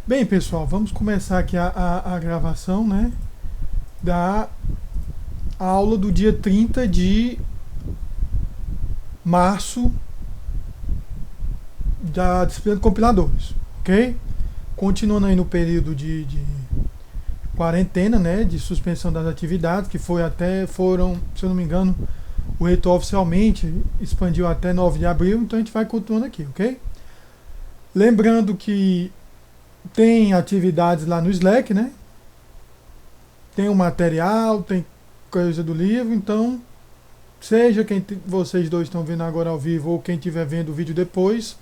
Bem, pessoal, vamos começar aqui a gravação, né, da aula do dia 30 de março da disciplina de compiladores, ok? Continuando aí no período de quarentena, né, de suspensão das atividades, que foram, se eu não me engano, o reitor oficialmente expandiu até 9 de abril, então a gente vai continuando aqui, ok? Lembrando que tem atividades lá no Slack, né? Tem o material, tem coisa do livro, então seja vocês dois estão vendo agora ao vivo ou quem estiver vendo o vídeo depois,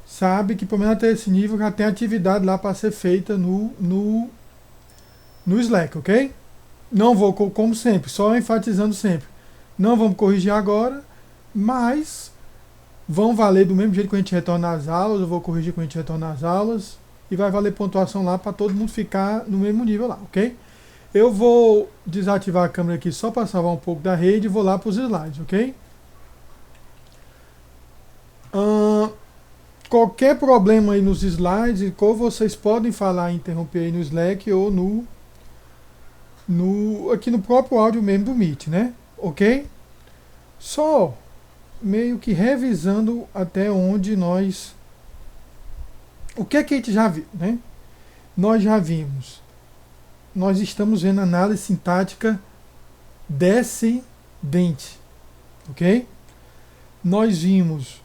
sabe que pelo menos até esse nível já tem atividade lá para ser feita no Slack, ok? Não vou, como sempre, só enfatizando sempre, não vamos corrigir agora, mas vão valer do mesmo jeito que a gente retorna às aulas, eu vou corrigir quando a gente retorna às aulas, e vai valer pontuação lá para todo mundo ficar no mesmo nível lá, ok? Eu vou desativar a câmera aqui só para salvar um pouco da rede e vou lá para os slides, ok? Qualquer problema aí nos slides, ou vocês podem falar e interromper aí no Slack ou aqui no próprio áudio mesmo do Meet, né? Ok? Só meio que revisando até onde o que é que a gente já viu, né? Nós já vimos. Nós estamos vendo análise sintática descendente, ok? Nós vimos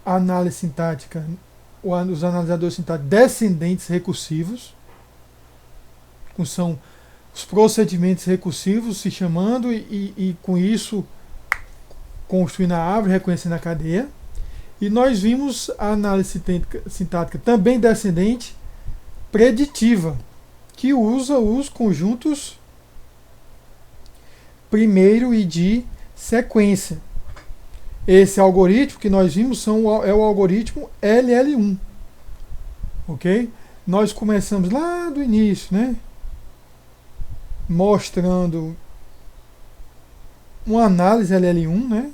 a análise sintática, os analisadores sintáticos descendentes recursivos, que são os procedimentos recursivos se chamando e com isso construindo a árvore, reconhecendo a cadeia. E nós vimos a análise sintática também descendente preditiva, que usa os conjuntos primeiro e de sequência. Esse algoritmo que nós vimos é o algoritmo LL1. Ok? Nós começamos lá do início, né? Mostrando uma análise LL1, né?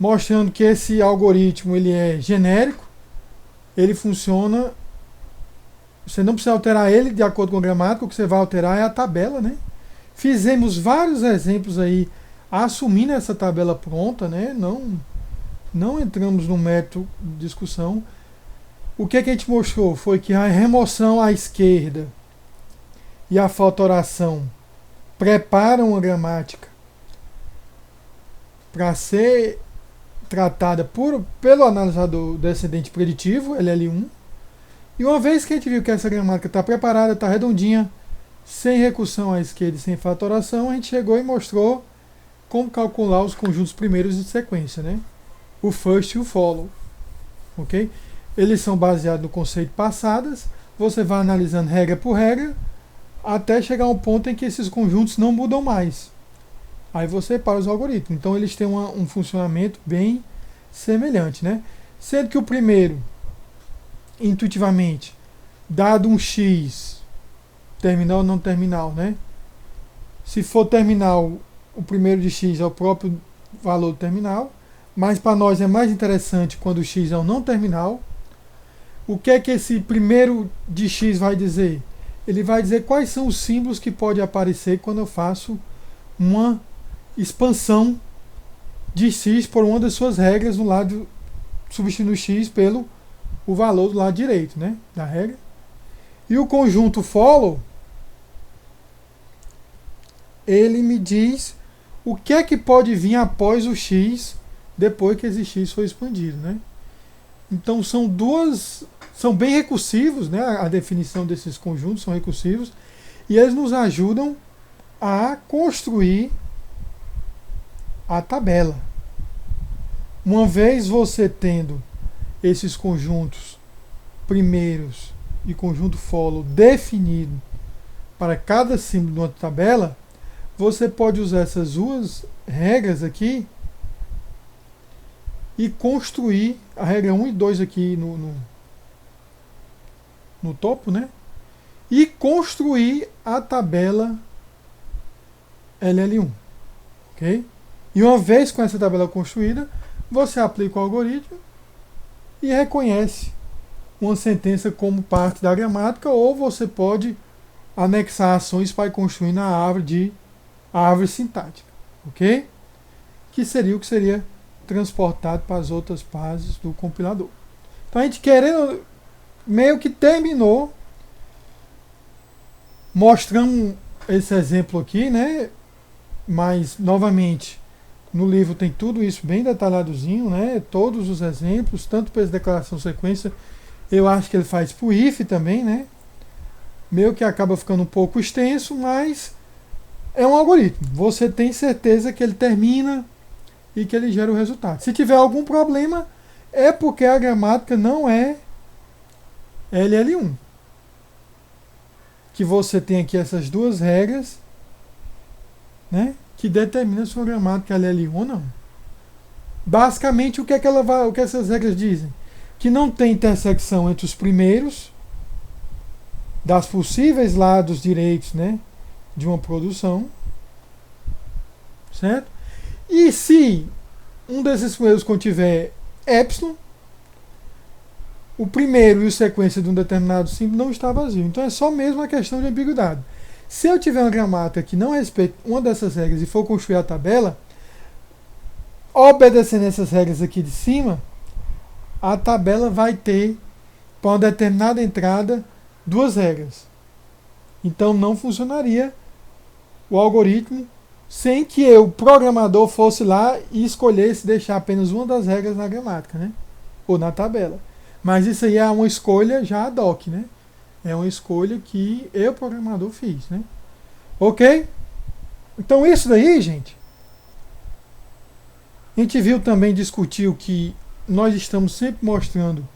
Mostrando que esse algoritmo ele é genérico, ele funciona, você não precisa alterar ele de acordo com a gramática, o que você vai alterar é a tabela, né? Fizemos vários exemplos aí assumindo essa tabela pronta, né? Não entramos no método de discussão. O que a gente mostrou foi que a remoção à esquerda e a faltoração preparam a gramática para ser tratada pelo analisador descendente preditivo, LL1. E uma vez que a gente viu que essa gramática está preparada, está redondinha, sem recursão à esquerda e sem fatoração, a gente chegou e mostrou como calcular os conjuntos primeiros de sequência, né? O first e o follow. Ok? Eles são baseados no conceito passadas, você vai analisando regra por regra, até chegar a um ponto em que esses conjuntos não mudam mais. Aí você para os algoritmos. Então eles têm um funcionamento bem semelhante, né? Sendo que o primeiro, intuitivamente, dado um x, terminal ou não terminal, né? Se for terminal, o primeiro de x é o próprio valor do terminal, mas para nós é mais interessante quando o x é um não terminal. O que é que esse primeiro de x vai dizer? Ele vai dizer quais são os símbolos que podem aparecer quando eu faço uma expansão de x por uma das suas regras no lado, substituindo x pelo o valor do lado direito, né, da regra. E o conjunto follow, ele me diz o que é que pode vir após o x depois que esse x foi expandido, né? Então são bem recursivos, né? A definição desses conjuntos são recursivos e eles nos ajudam a construir a tabela. Uma vez você tendo esses conjuntos primeiros e conjunto follow definido para cada símbolo de uma tabela, você pode usar essas duas regras aqui e construir a regra 1 e 2 aqui no topo, né? E construir a tabela LL1, ok? E uma vez com essa tabela construída, você aplica o algoritmo e reconhece uma sentença como parte da gramática, ou você pode anexar ações para ir construindo a árvore sintática, ok? Que seria o que seria transportado para as outras fases do compilador. Então a gente querendo, meio que terminou mostrando esse exemplo aqui, né? Mas, novamente, no livro tem tudo isso bem detalhadozinho, né? Todos os exemplos, tanto para essa declaração sequência, eu acho que ele faz para o if também, né? Meio que acaba ficando um pouco extenso, mas é um algoritmo. Você tem certeza que ele termina e que ele gera o resultado. Se tiver algum problema, é porque a gramática não é LL1. Que você tem aqui essas duas regras, né, que determinam se a gramática é LL1 ou não. Basicamente, o que essas regras dizem? Que não tem intersecção entre os primeiros das possíveis lados direitos, né, de uma produção, certo? E se um desses primeiros contiver epsilon, o primeiro e o sequência de um determinado símbolo não está vazio. Então é só mesmo uma questão de ambiguidade. Se eu tiver uma gramática que não respeita uma dessas regras e for construir a tabela, obedecendo essas regras aqui de cima, a tabela vai ter, para uma determinada entrada, duas regras. Então não funcionaria o algoritmo sem que o programador fosse lá e escolhesse deixar apenas uma das regras na gramática, né? Ou na tabela. Mas isso aí é uma escolha já ad hoc, né? É uma escolha que eu, programador, fiz, né? Ok? Então isso daí, gente, a gente viu também, discutiu que nós estamos sempre mostrando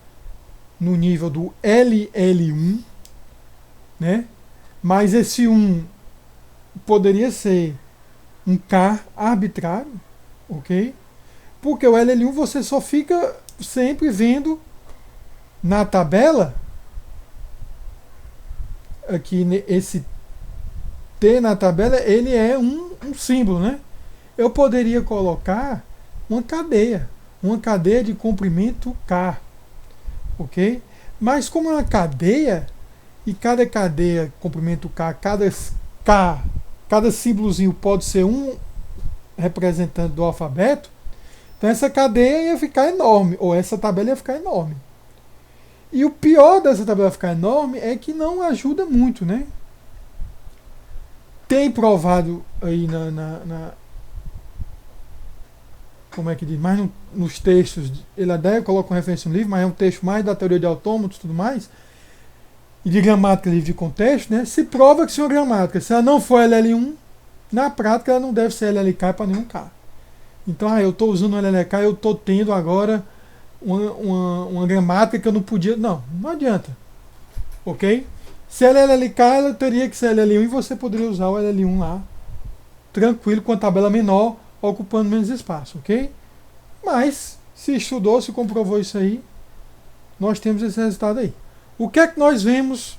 no nível do LL1, né? Mas esse 1 poderia ser um K arbitrário, ok? Porque o LL1 você só fica sempre vendo na tabela, aqui esse T na tabela, ele é um símbolo, né? Eu poderia colocar uma cadeia de comprimento K, ok? Mas como é uma cadeia, e cada cadeia, comprimento K, cada símbolozinho pode ser um representante do alfabeto, então essa cadeia ia ficar enorme, ou essa tabela ia ficar enorme. E o pior dessa tabela ficar enorme é que não ajuda muito, né? Tem provado aí como é que diz? Mais nos textos, ele até coloca uma referência no livro, mas é um texto mais da teoria de autômatos e tudo mais, e de gramática livre de contexto, né? Se prova que se uma gramática, se ela não for LL1, na prática ela não deve ser LLK para nenhum K. Então, eu estou usando o LLK, eu estou tendo agora uma gramática que eu não podia. Não adianta. Ok? Se ela é LLK, ela teria que ser LL1 e você poderia usar o LL1 lá, tranquilo, com a tabela menor, ocupando menos espaço, ok? Mas, se estudou, se comprovou isso aí, nós temos esse resultado aí. O que é que nós vemos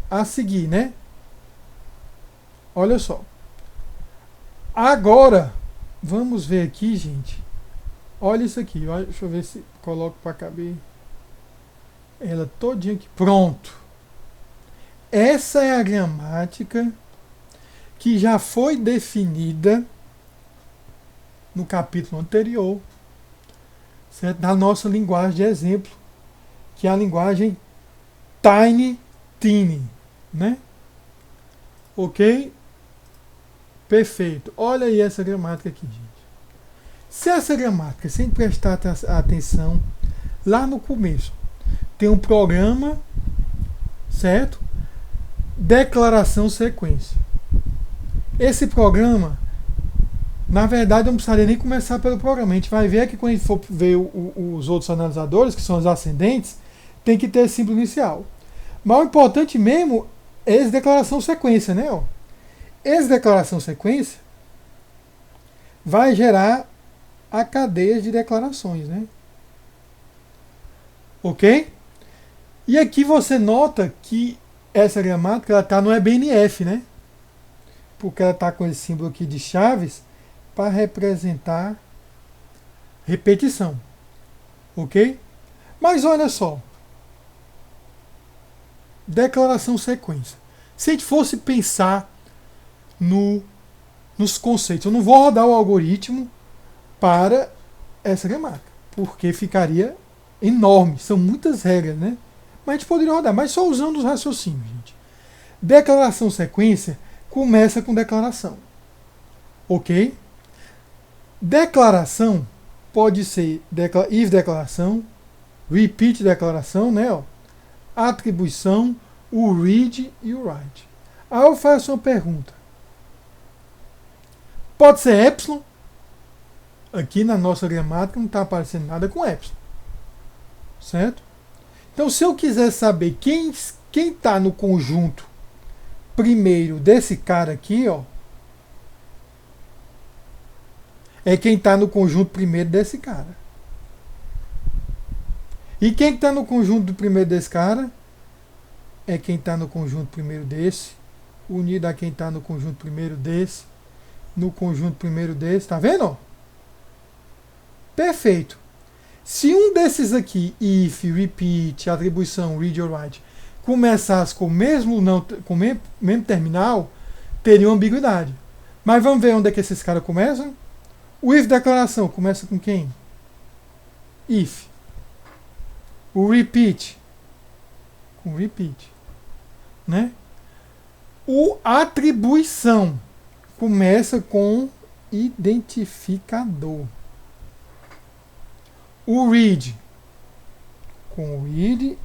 a seguir, né? Olha só. Agora, vamos ver aqui, gente. Olha isso aqui. Deixa eu ver se coloco para caber ela todinha aqui. Pronto. Essa é a gramática que já foi definida no capítulo anterior, certo? Da nossa linguagem de exemplo, que é a linguagem Tiny Tiny, né? Ok? Perfeito. Olha aí essa gramática aqui, gente. Se essa gramática, sem prestar atenção, lá no começo, tem um programa, certo? Declaração sequência. Esse programa, na verdade, eu não precisaria nem começar pelo programa. A gente vai ver que quando a gente for ver os outros analisadores, que são os ascendentes, tem que ter símbolo inicial. Mas o importante mesmo é essa declaração sequência, né? Essa declaração sequência vai gerar a cadeia de declarações, né? Ok? E aqui você nota que essa gramática ela está no EBNF, né? Porque ela está com esse símbolo aqui de chaves para representar repetição, ok? Mas olha só, declaração sequência. Se a gente fosse pensar nos conceitos, eu não vou rodar o algoritmo para essa gramática, porque ficaria enorme, são muitas regras, né? Mas a gente poderia rodar, mas só usando os raciocínios, gente. Declaração sequência começa com declaração, ok? Declaração pode ser if declaração, repeat declaração, né? Ó, atribuição, o read e o write. Aí eu faço uma pergunta. Pode ser epsilon. Aqui na nossa gramática não está aparecendo nada com epsilon. Certo? Então, se eu quiser saber quem está no conjunto primeiro desse cara aqui, ó, é quem está no conjunto primeiro desse cara. E quem está no conjunto primeiro desse cara é quem está no conjunto primeiro desse, unido a quem está no conjunto primeiro desse, no conjunto primeiro desse. Tá vendo? Perfeito. Se um desses aqui, if, repeat, atribuição, read or write, começasse com o mesmo terminal, teria uma ambiguidade. Mas vamos ver onde é que esses caras começam? O if declaração começa com quem? If. O repeat com repeat, né? O atribuição começa com identificador. O read com read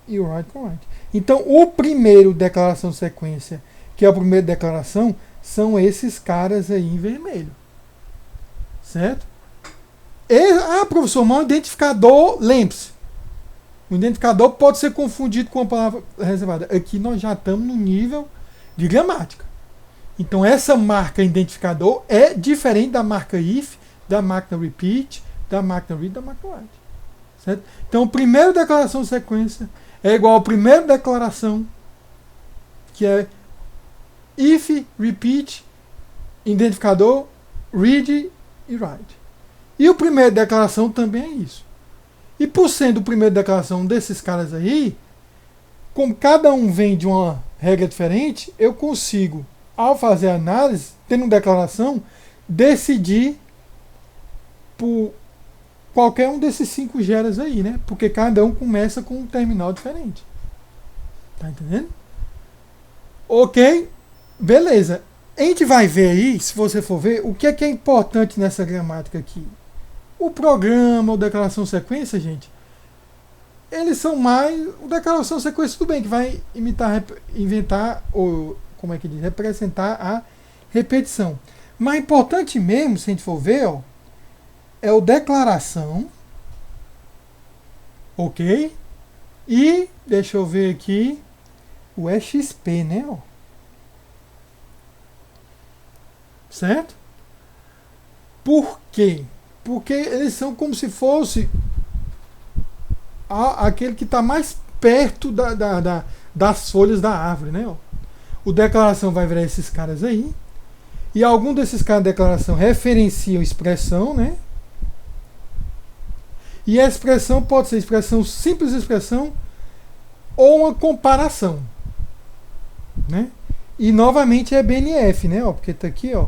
e o write com write. Então, o primeiro declaração sequência, que é o primeiro declaração, são esses caras aí em vermelho. Certo? Professor, mas um identificador, lembre-se, o identificador pode ser confundido com a palavra reservada. Aqui nós já estamos no nível de gramática. Então, essa marca identificador é diferente da marca if, da marca repeat, da marca read, da marca write. Certo? Então, o primeiro declaração de sequência é igual ao primeiro declaração, que é if, repeat, identificador, read e write. E o primeiro declaração também é isso. E por sendo o primeiro declaração desses caras aí, como cada um vem de uma regra diferente, eu consigo, ao fazer a análise, tendo declaração, decidir por qualquer um desses 5 geras aí, né? Porque cada um começa com um terminal diferente. Tá entendendo? Ok? Beleza. A gente vai ver aí, se você for ver, o que é importante nessa gramática aqui. O programa, o declaração sequência, gente, eles são mais... O declaração sequência, tudo bem, que vai inventar, ou como é que diz? Representar a repetição. Mas importante mesmo, se a gente for ver, ó, é o declaração, ok? E, deixa eu ver aqui, o EXP, né? Ó. Certo? Por quê? Porque eles são como se fosse aquele que está mais perto das folhas da árvore, né? Ó. O declaração vai virar esses caras aí. E algum desses caras de declaração referenciam expressão, né? E a expressão pode ser expressão, simples expressão, ou uma comparação, né? E novamente é BNF, né? Ó, porque está aqui, ó.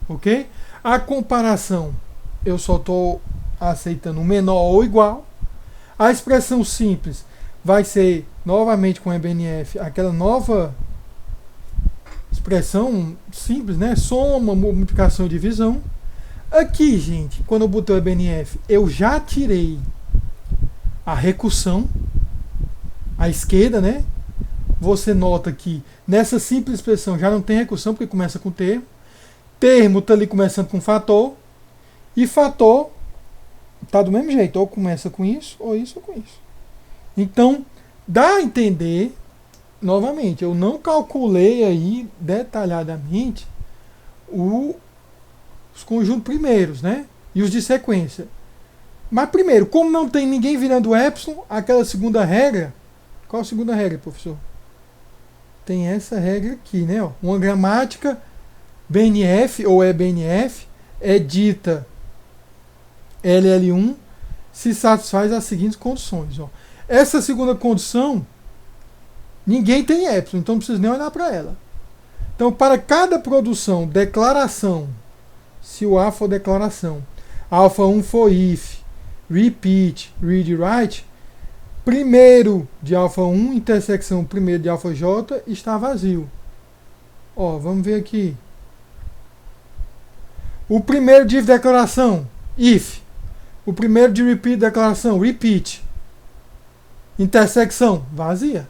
Ok? A comparação, eu só estou aceitando o menor ou igual. A expressão simples vai ser, novamente com EBNF, aquela nova expressão simples, né? Soma, multiplicação e divisão. Aqui, gente, quando eu botei o EBNF, eu já tirei a recursão à esquerda, né? Você nota que nessa simples expressão já não tem recursão, porque começa com termo. Termo está ali começando com fator. E fator está do mesmo jeito. Ou começa com isso, ou com isso. Então, dá a entender, novamente, eu não calculei aí detalhadamente os conjuntos primeiros, né? E os de sequência. Mas primeiro, como não tem ninguém virando epsilon, aquela segunda regra. Qual a segunda regra, professor? Tem essa regra aqui, né? Ó, uma gramática BNF ou EBNF é dita LL1 se satisfaz as seguintes condições. Ó. Essa segunda condição, ninguém tem epsilon, então não precisa nem olhar para ela. Então, para cada produção, declaração, se o A for declaração, alfa 1 for if, repeat, read, write, primeiro de alfa 1, intersecção primeiro de alfa j, está vazio. Ó, vamos ver aqui. O primeiro de declaração, if. O primeiro de repeat, declaração, repeat. Intersecção, vazia.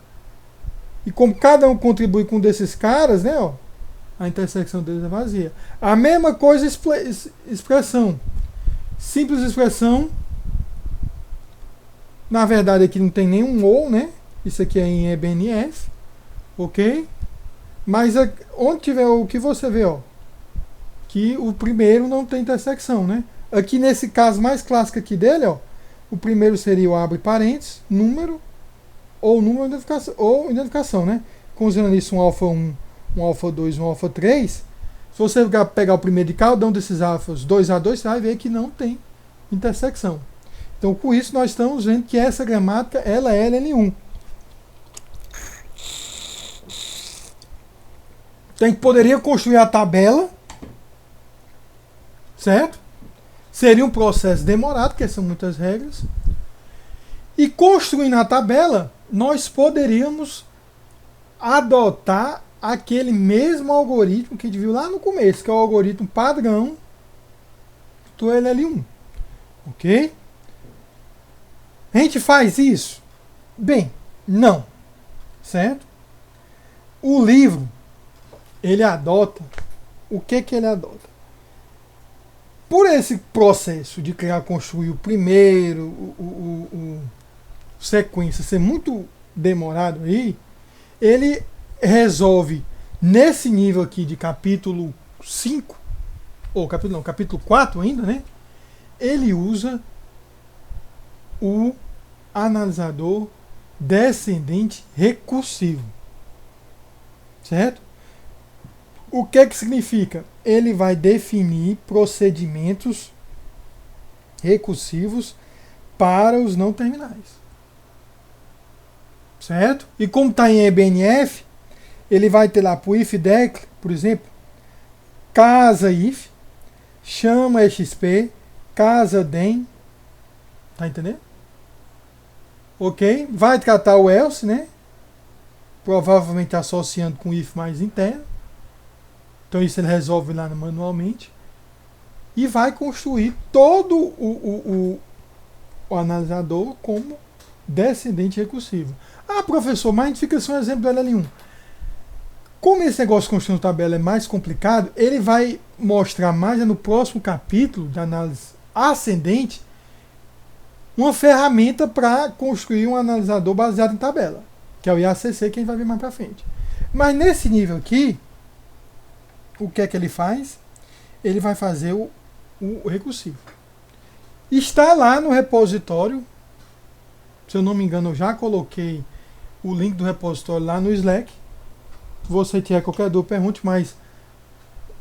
E como cada um contribui com um desses caras, né, ó, a intersecção deles é vazia. A mesma coisa, expressão. Simples expressão. Na verdade aqui não tem nenhum ou, né? Isso aqui é em EBNF. Ok? Mas onde tiver o que você vê, ó, que o primeiro não tem intersecção, né? Aqui nesse caso mais clássico aqui dele, ó, o primeiro seria o abre parênteses, número, ou número ou identificação, né? Considerando isso um alfa 1, um alfa 2, um alfa 3, se você pegar o primeiro de cada um desses alfas 2A2, você vai ver que não tem intersecção. Então, com isso, nós estamos vendo que essa gramática ela é LN1. Então, a gente poderia construir a tabela, certo? Seria um processo demorado, porque são muitas regras. E construindo a tabela, nós poderíamos adotar aquele mesmo algoritmo que a gente viu lá no começo, que é o algoritmo padrão do LL1. Ok? A gente faz isso? Bem, não. Certo? O livro, ele adota. O que ele adota? Por esse processo de criar, construir o primeiro, o sequência ser muito demorado aí, ele resolve nesse nível aqui de capítulo 5, ou capítulo 4 ainda, né? Ele usa o analisador descendente recursivo. Certo? O que significa? Ele vai definir procedimentos recursivos para os não terminais. Certo? E como está em EBNF, ele vai ter lá para o if-dec, por exemplo, casa if, chama XP, casa den. Tá entendendo? Ok? Vai tratar o else, né? Provavelmente associando com if mais interno. Então isso ele resolve lá manualmente. E vai construir todo o analisador como descendente recursivo. Ah, professor, mas a gente fica só um exemplo do LL1. Como esse negócio de construir tabela é mais complicado, ele vai mostrar mais no próximo capítulo de análise ascendente uma ferramenta para construir um analisador baseado em tabela, que é o IACC, que a gente vai ver mais para frente. Mas nesse nível aqui, o que é que ele faz? Ele vai fazer o recursivo. Está lá no repositório, se eu não me engano, eu já coloquei o link do repositório lá no Slack. Se você tiver qualquer dúvida, pergunte, mas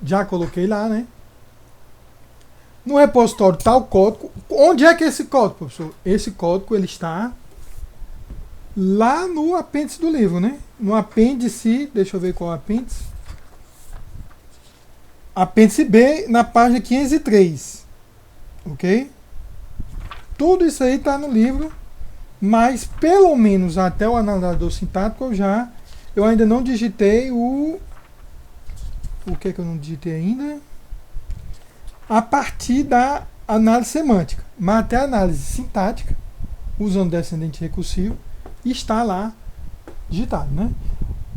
já coloquei lá, né? No repositório está o código. Onde é que é esse código, professor? Esse código ele está lá no apêndice do livro, né? No apêndice, deixa eu ver qual é o apêndice. Apêndice B, na página 503. Ok? Tudo isso aí está no livro, mas pelo menos até o analisador sintático eu ainda não digitei o que é que eu não digitei ainda? A partir da análise semântica. Mas até a análise sintática, usando descendente recursivo, está lá digitado, né?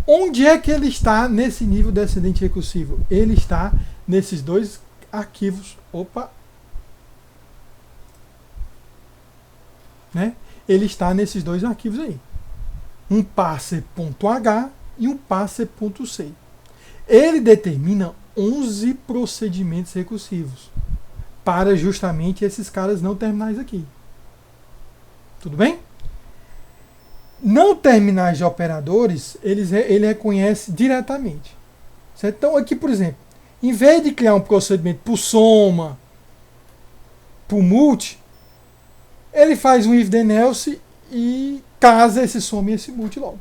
Onde é que ele está nesse nível descendente recursivo? Ele está nesses dois arquivos. Opa! Né? Ele está nesses dois arquivos aí. Um parser.h e um parser.c. Ele determina 11 procedimentos recursivos para justamente esses caras não terminais aqui. Tudo bem? Não terminais de operadores, ele reconhece diretamente. Certo? Então aqui, por exemplo, em vez de criar um procedimento por soma, por multi, Ele faz um if then else e casa esse some e esse multi logo.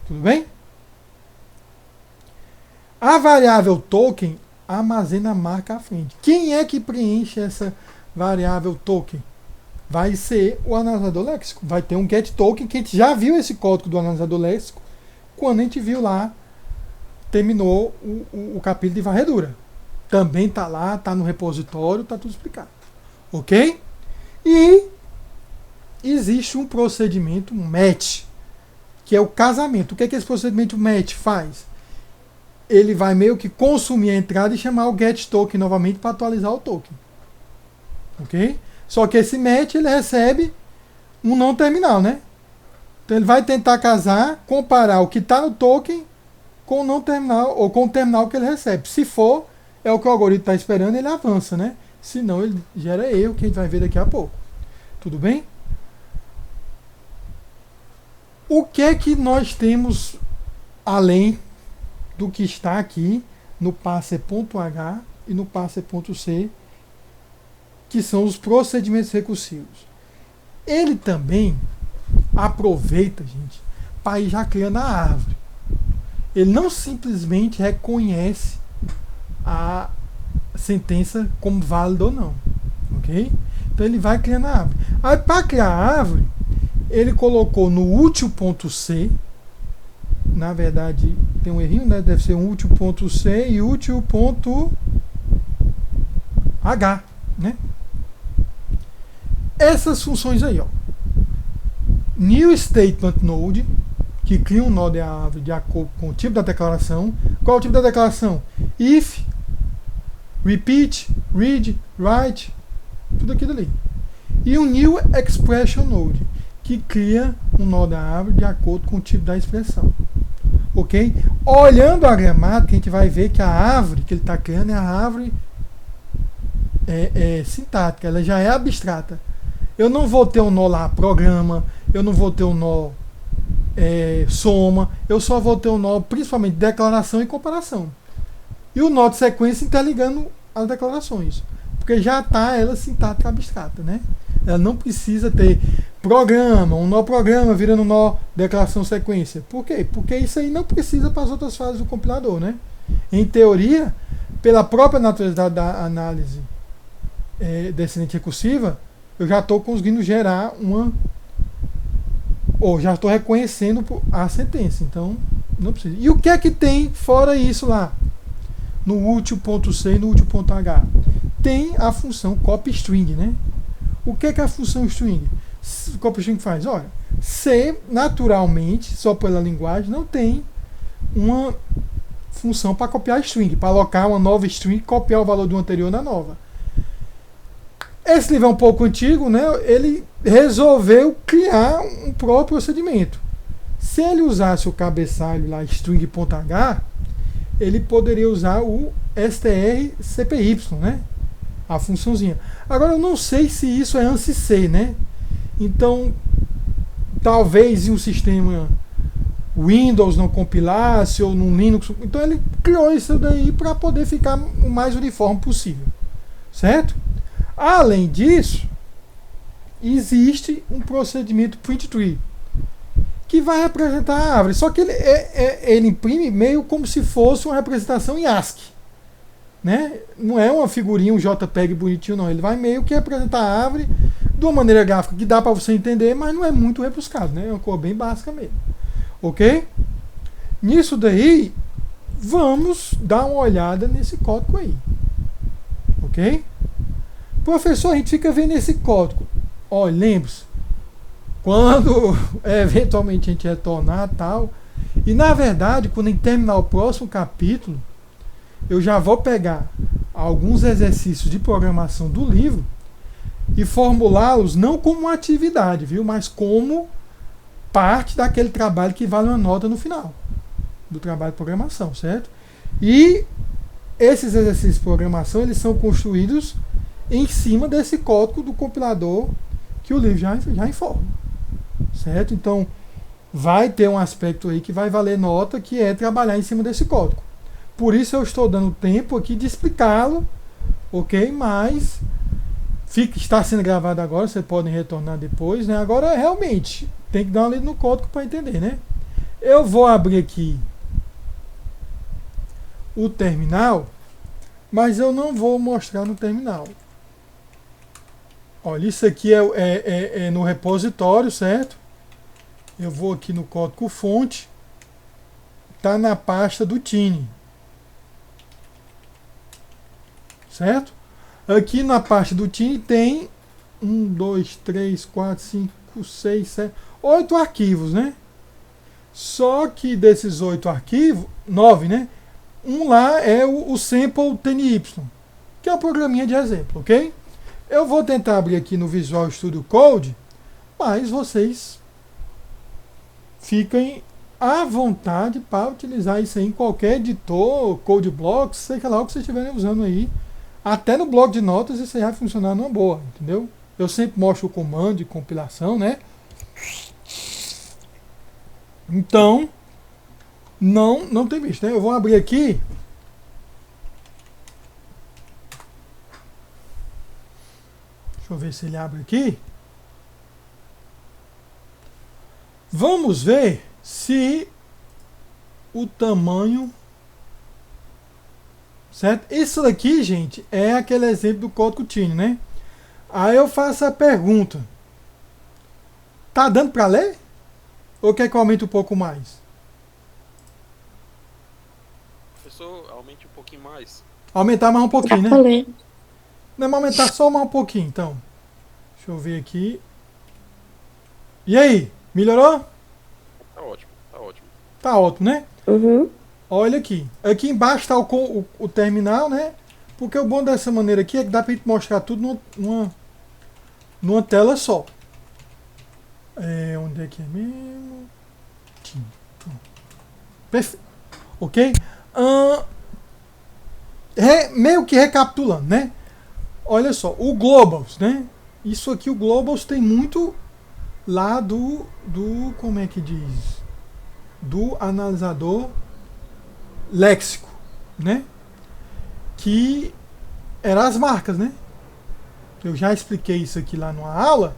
Tudo bem? A variável token armazena a marca à frente. Quem é que preenche essa variável token? Vai ser o analisador léxico. Vai ter um get token, que a gente já viu esse código do analisador léxico quando a gente viu lá, terminou o capítulo de varredura. Também está lá, está no repositório, está tudo explicado. Ok? E existe um procedimento match, que é o casamento. O que é que esse procedimento match faz? Ele vai meio que consumir a entrada e chamar o get token novamente para atualizar o token. Ok? Só que esse match ele recebe um não terminal, né? Então ele vai tentar casar, comparar o que está no token com o não terminal ou com o terminal que ele recebe. Se for, é o que o algoritmo está esperando, ele avança, né? Se não, ele gera erro, que a gente vai ver daqui a pouco. Tudo bem? O que é que nós temos além do que está aqui no parser.h e no parser.c, que são os procedimentos recursivos? Ele também aproveita, gente, para ir já criando a árvore. Ele não simplesmente reconhece a sentença como válida ou não. Ok? Então ele vai criando a árvore. Aí para criar a árvore, ele colocou no útil.c, na verdade tem um errinho, né? Deve ser um útil.c e útil.h, né? Essas funções aí, ó. New Statement Node, que cria um nó de árvore de acordo com o tipo da declaração. Qual é o tipo da declaração? If, repeat, read, write, tudo aquilo ali. E um New Expression Node, que cria um nó da árvore de acordo com o tipo da expressão. Ok? Olhando a gramática, a gente vai ver que a árvore que ele está criando é a árvore sintática, ela já é abstrata. Eu não vou ter um nó lá, programa, eu não vou ter um nó soma, eu só vou ter um nó principalmente declaração e comparação. E o nó de sequência interligando as declarações, porque já está ela sintática abstrata, né? Ela não precisa ter programa, um nó programa virando um nó declaração sequência. Por quê? Porque isso aí não precisa para as outras fases do compilador, né? Em teoria, pela própria natureza da análise descendente recursiva, eu já estou conseguindo gerar ou já estou reconhecendo a sentença, então não precisa. E o que é que tem fora isso lá? No útil.c e no útil.h? Tem a função copyString, né? O que é a função string? O copyString faz? Olha, C, naturalmente, só pela linguagem, não tem uma função para copiar string, para alocar uma nova string e copiar o valor de uma anterior na nova. Esse livro é um pouco antigo, né? Ele resolveu criar um próprio procedimento. Se ele usasse o cabeçalho lá, string.h, ele poderia usar o strcpy, né? A funçãozinha. Agora eu não sei se isso é ANSI C, né? Então, talvez em um sistema Windows não compilasse ou num Linux. Então ele criou isso daí para poder ficar o mais uniforme possível. Certo? Além disso, existe um procedimento print tree que vai representar a árvore. Só que ele imprime meio como se fosse uma representação em ASCII. Né? Não é uma figurinha, um JPEG bonitinho, não. Ele vai meio que representar a árvore de uma maneira gráfica que dá para você entender, mas não é muito rebuscado, né? É uma cor bem básica mesmo. Ok? Nisso daí, vamos dar uma olhada nesse código aí. Ok? Professor, a gente fica vendo esse código. Olha, lembre-se, quando eventualmente a gente retornar tal, e na verdade, quando a gente terminar o próximo capítulo, eu já vou pegar alguns exercícios de programação do livro e formulá-los não como uma atividade, viu, mas como parte daquele trabalho que vale uma nota no final do trabalho de programação, certo? E esses exercícios de programação, eles são construídos em cima desse código do compilador que o livro já informa, certo? Então, vai ter um aspecto aí que vai valer nota, que é trabalhar em cima desse código. Por isso eu estou dando tempo aqui de explicá-lo, ok? Mas Está sendo gravado agora, vocês podem retornar depois, né? Agora, realmente, tem que dar uma lida no código para entender, né? Eu vou abrir aqui o terminal, mas eu não vou mostrar no terminal. Olha, isso aqui é no repositório, certo? Eu vou aqui no código fonte, está na pasta do Tiny, certo? Aqui na pasta do Tiny tem 1, 2, 3, 4, 5, 6, 7, 8 arquivos, né? Só que desses 8 arquivos, 9, né? Um lá é o sample TNY, que é um programinha de exemplo, ok? Eu vou tentar abrir aqui no Visual Studio Code, mas vocês fiquem à vontade para utilizar isso aí em qualquer editor, CodeBlocks, sei lá o que vocês estiverem usando aí. Até no bloco de notas isso aí vai funcionar numa boa, entendeu? Eu sempre mostro o comando de compilação, né? Então, não tem visto, né? Eu vou abrir aqui. Deixa eu ver se ele abre aqui. Vamos ver se o tamanho... Certo? Isso daqui, gente, é aquele exemplo do código Tiny, né? Aí eu faço a pergunta. Tá dando para ler? Ou quer que eu aumente um pouco mais? Professor, aumente um pouquinho mais. Aumentar mais um pouquinho, Dá né? pra ler. Não, mas aumentar só mais um pouquinho, então. Deixa eu ver aqui. E aí? Melhorou? Tá ótimo, tá ótimo. Tá ótimo, né? Uhum. Olha aqui. Aqui embaixo está o terminal, né? Porque o bom dessa maneira aqui é que dá para gente mostrar tudo numa tela só. Onde é que é mesmo? Perfeito. Ok? Meio que recapitulando, né? Olha só, o Globals, né? Isso aqui, o Globals tem muito lá do como é que diz? Do analisador léxico, né? Que eram as marcas, né? Eu já expliquei isso aqui lá numa aula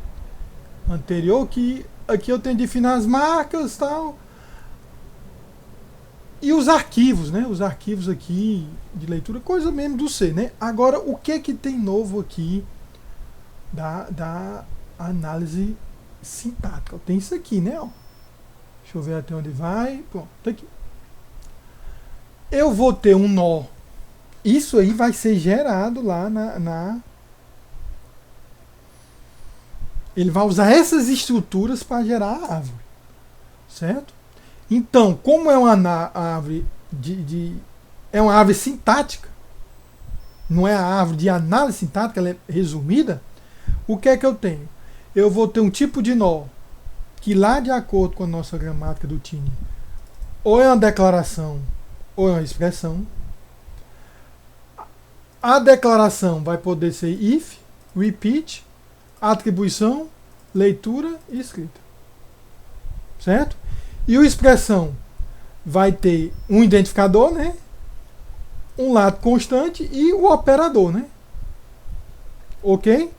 anterior, que aqui eu tenho que definir as marcas, tal, e os arquivos, né? Os arquivos aqui de leitura, coisa mesmo do C, né? Agora, o que é que tem novo aqui da análise sintática? Tem isso aqui, né? Ó. Deixa eu ver até onde vai. Pronto, tá aqui. Eu vou ter um nó. Isso aí vai ser gerado lá ele vai usar essas estruturas para gerar a árvore, certo? Então, como é uma árvore é uma árvore sintática, não é a árvore de análise sintática, ela é resumida. O que é que eu tenho? Eu vou ter um tipo de nó que lá, de acordo com a nossa gramática do Tiny, ou é uma declaração ou é uma expressão. A declaração vai poder ser if, repeat, atribuição, leitura e escrita. Certo? E o expressão vai ter um identificador, né? Um lado constante e o operador, né? Ok?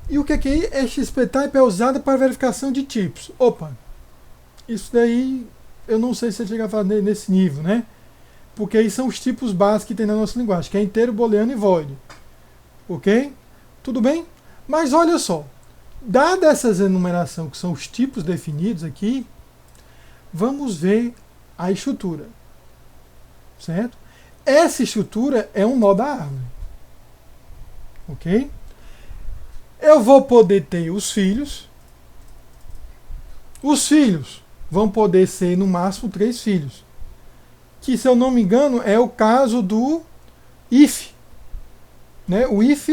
E o que é XPType? É usado para verificação de tipos. Opa, isso daí eu não sei se você chega a falar nesse nível, né? Porque aí são os tipos básicos que tem na nossa linguagem, que é inteiro, booleano e void. Ok? Tudo bem? Mas olha só, dada essas enumeração que são os tipos definidos aqui, vamos ver a estrutura. Certo? Essa estrutura é um nó da árvore. Ok? Eu vou poder ter os filhos. Os filhos vão poder ser no máximo 3 filhos. Que, se eu não me engano, é o caso do if. Né? O if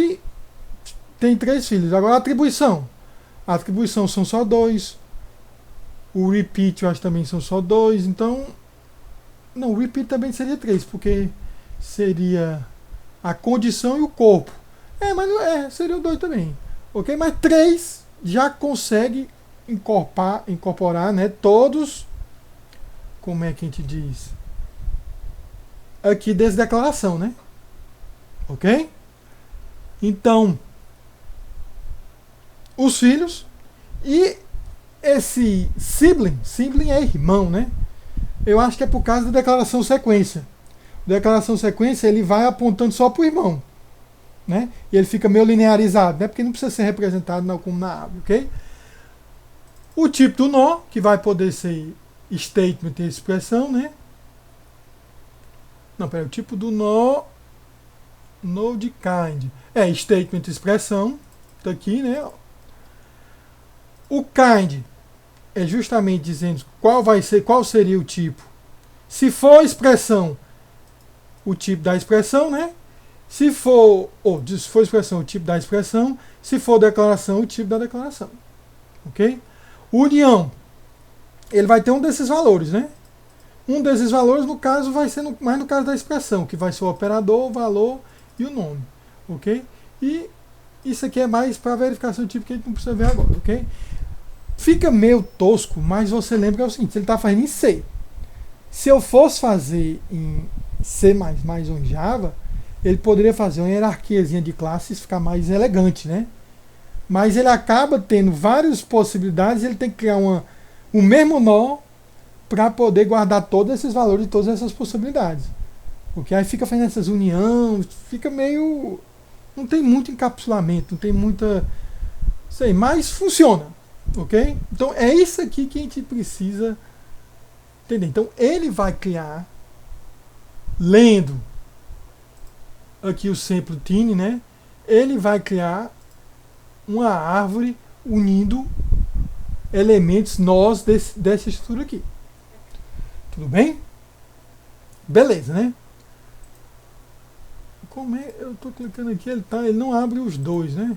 tem 3 filhos. Agora a atribuição. A atribuição são só 2. O repeat eu acho que também são só 2. Então, não, o repeat também seria 3, porque seria a condição e o corpo. Mas seria o 2 também. Ok? Mas 3 já consegue incorporar, né, todos, como é que a gente diz? Aqui dessa declaração, né? Ok? Então, os filhos, e esse sibling é irmão, né? Eu acho que é por causa da declaração sequência. Declaração sequência, ele vai apontando só para o irmão, né? E ele fica meio linearizado, né? Porque não precisa ser representado como na árvore, ok? O tipo do nó, que vai poder ser statement e expressão, né? Não, peraí, o tipo do nó, node kind. Statement e expressão, tá aqui, né? O kind é justamente dizendo qual seria o tipo. Se for expressão, o tipo da expressão, né? Se for expressão, o tipo da expressão. Se for declaração, o tipo da declaração. Ok? União, ele vai ter um desses valores, né? Um desses valores, no caso, vai ser mais no caso da expressão, que vai ser o operador, o valor e o nome. Ok? E isso aqui é mais para verificação de tipo que a gente não precisa ver agora. Ok? Fica meio tosco, mas você lembra que é o seguinte, ele está fazendo em C. Se eu fosse fazer em C++ ou em Java, ele poderia fazer uma hierarquiazinha de classes, ficar mais elegante, né? Mas ele acaba tendo várias possibilidades, ele tem que criar o mesmo nó para poder guardar todos esses valores e todas essas possibilidades. Porque aí fica fazendo essas uniões, fica meio... não tem muito encapsulamento, não tem muita... sei, mas funciona. Ok? Então é isso aqui que a gente precisa entender. Então ele vai criar, lendo aqui o sample tine, né? Ele vai criar uma árvore unindo elementos nós dessa estrutura aqui. Tudo bem? Beleza, né? Como é? Eu estou clicando aqui, ele não abre os dois, né?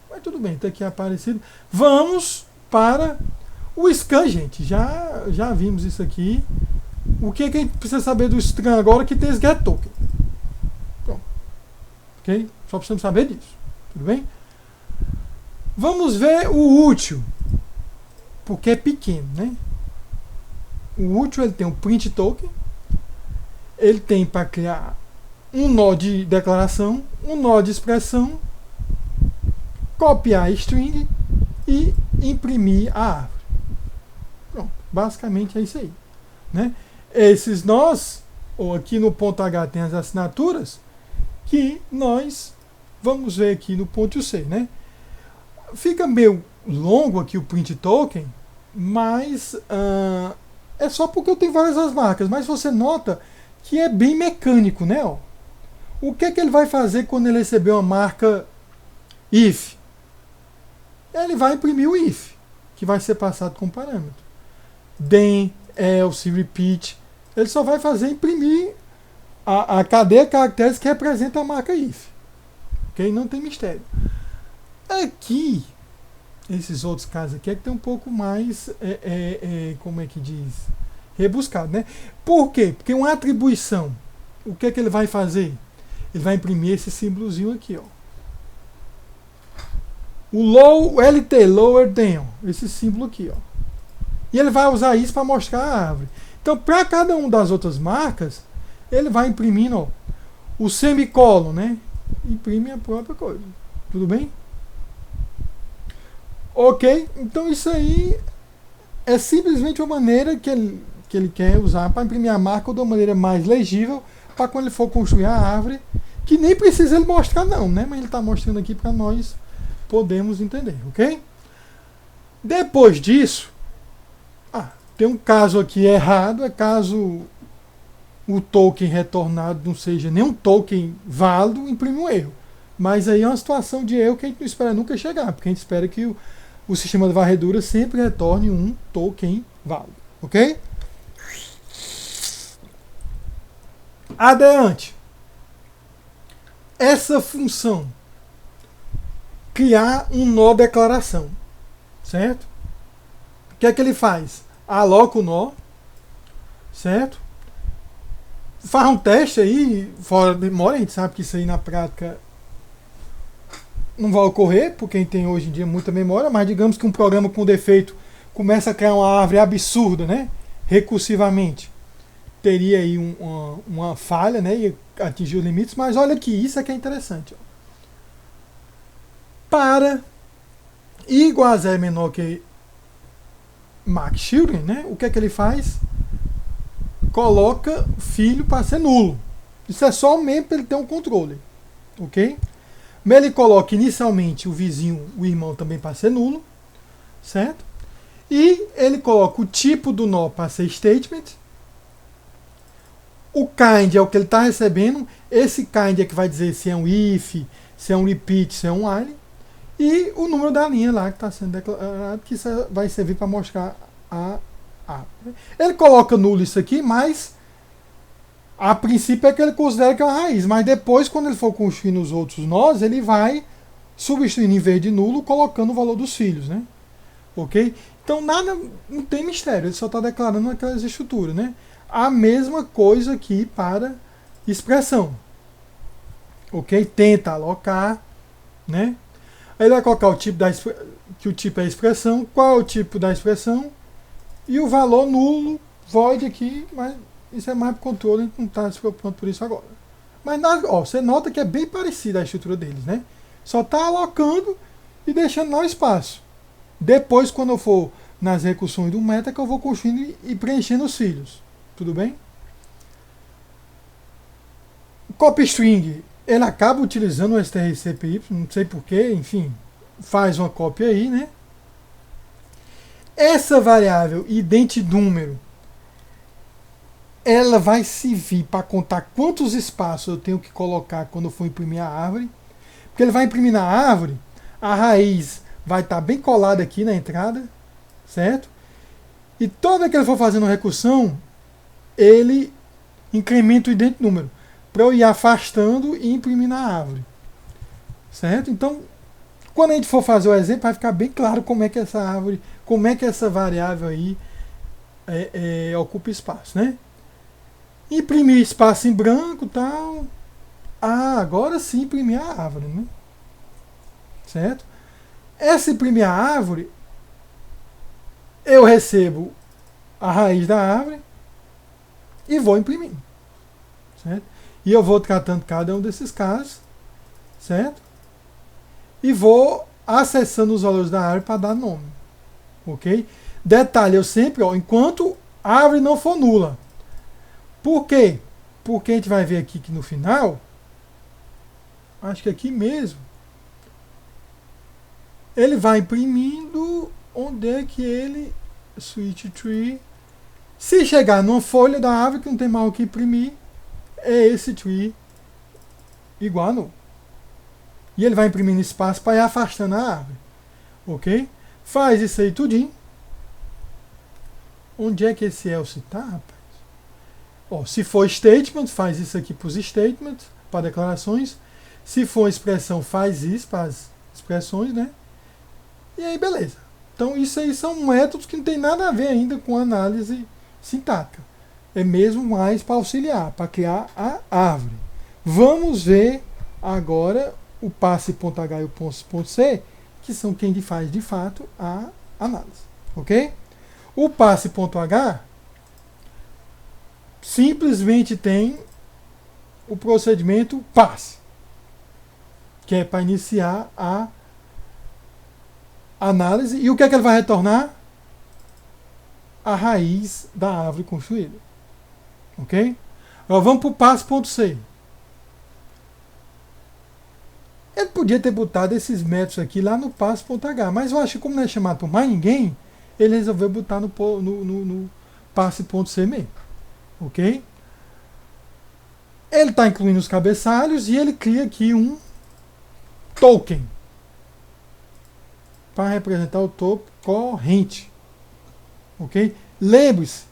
Mas tudo bem, está aqui aparecido. Vamos para o scan, gente. Já vimos isso aqui. O que a gente precisa saber do scan agora? Que tem esse get token. Pronto. Ok? Só precisamos saber disso. Tudo bem? Vamos ver o útil. Porque é pequeno, né? O útil, ele tem um print token. Ele tem para criar um nó de declaração, um nó de expressão, copiar a string e imprimir a árvore. Pronto, basicamente é isso aí, né? Esses nós, ou aqui no ponto H tem as assinaturas, que nós vamos ver aqui no ponto C, né? Fica meio longo aqui o print token, mas é só porque eu tenho várias as marcas, mas você nota que é bem mecânico, né? Ó. O que é que ele vai fazer quando ele receber uma marca if? Ele vai imprimir o if, que vai ser passado como parâmetro. Then, else, repeat. Ele só vai fazer imprimir a cadeia de caracteres que representa a marca if. Ok? Não tem mistério. Aqui, esses outros casos aqui é que tem um pouco mais, como é que diz? Rebuscado, né? Por quê? Porque uma atribuição, o que é que ele vai fazer? Ele vai imprimir esse símbolozinho aqui, ó. O LT, lower than, esse símbolo aqui, ó. E ele vai usar isso para mostrar a árvore. Então, para cada uma das outras marcas, ele vai imprimindo, ó, o semicolon, né? Imprime a própria coisa. Tudo bem? Ok? Então, isso aí é simplesmente uma maneira que ele quer usar para imprimir a marca de uma maneira mais legível, para quando ele for construir a árvore, que nem precisa ele mostrar não, né? Mas ele está mostrando aqui para nós podemos entender, ok? Depois disso, tem um caso aqui errado, é caso o token retornado não seja nenhum token válido, imprime um erro. Mas aí é uma situação de erro que a gente não espera nunca chegar, porque a gente espera que o sistema de varredura sempre retorne um token válido, ok? Adiante. Essa função criar um nó declaração, certo? O que é que ele faz? Aloca o nó, certo? Faz um teste aí, fora de memória, a gente sabe que isso aí na prática não vai ocorrer, porque a gente tem hoje em dia muita memória, mas digamos que um programa com defeito começa a criar uma árvore absurda, né? Recursivamente. Teria aí uma falha, né? E atingir os limites, mas olha aqui, isso aqui é interessante, ó. Para I igual a 0 é menor que max children, né? O que é que ele faz? Coloca filho para ser nulo. Isso é só mesmo para ele ter um controle, ok? Mas ele coloca inicialmente o vizinho, o irmão também para ser nulo, certo? E ele coloca o tipo do nó para ser statement. O kind é o que ele está recebendo. Esse kind é que vai dizer se é um if, se é um repeat, se é um while. E o número da linha lá que está sendo declarado, que isso vai servir para mostrar a. Ele coloca nulo isso aqui, mas a princípio é que ele considera que é uma raiz. Mas depois, quando ele for construir os outros nós, ele vai substituindo em vez de nulo, colocando o valor dos filhos, né? Ok? Então nada, não tem mistério, ele só está declarando aquelas estruturas, né? A mesma coisa aqui para expressão, ok? Tenta alocar, né? Aí ele vai colocar o tipo que o tipo é a expressão, qual é o tipo da expressão e o valor nulo, void aqui, mas isso é mais para controle, a gente não está se preocupando por isso agora. Mas você nota que é bem parecida a estrutura deles, né? Só está alocando e deixando lá o espaço. Depois, quando eu for nas recursões do meta, que eu vou construindo e preenchendo os filhos. Tudo bem? O copy string, ele acaba utilizando o strcpy, não sei porquê, enfim, faz uma cópia aí, né? Essa variável identnúmero, ela vai servir para contar quantos espaços eu tenho que colocar quando eu for imprimir a árvore. Porque ele vai imprimir na árvore, a raiz vai estar bem colada aqui na entrada, certo? E toda vez que ele for fazendo uma recursão, ele incrementa o identnúmero para eu ir afastando e imprimir na árvore, certo? Então, quando a gente for fazer o exemplo, vai ficar bem claro como é que essa árvore, como é que essa variável aí ocupa espaço, né? Imprimir espaço em branco, tal. Agora sim imprimir a árvore, né? Certo? Essa imprimir a árvore, eu recebo a raiz da árvore e vou imprimir, certo? E eu vou tratando cada um desses casos, certo? E vou acessando os valores da árvore para dar nome, ok? Detalhe, eu sempre, enquanto a árvore não for nula. Por quê? Porque a gente vai ver aqui que no final, acho que aqui mesmo, ele vai imprimindo onde é que ele switch tree. Se chegar numa folha da árvore que não tem mais o que imprimir, é esse tree igual a null. E ele vai imprimindo espaço para ir afastando a árvore. Ok? Faz isso aí tudinho. Onde é que esse else está, rapaz? Se for statement, faz isso aqui para os statements, para declarações. Se for expressão, faz isso para as expressões, né? E aí, beleza. Então, isso aí são métodos que não tem nada a ver ainda com análise sintática. É mesmo mais para auxiliar, para criar a árvore. Vamos ver agora o passe.h e o passe.c, que são quem faz de fato a análise. Ok? O passe.h simplesmente tem o procedimento passe, que é para iniciar a análise. E o que é que ele vai retornar? A raiz da árvore construída. Ok? Agora vamos para o passe.c. Ele podia ter botado esses métodos aqui lá no passe.h, mas eu acho que como não é chamado por mais ninguém, ele resolveu botar no passe.c mesmo. Ok? Ele está incluindo os cabeçalhos e ele cria aqui um token para representar o topo corrente. Ok? Lembre-se,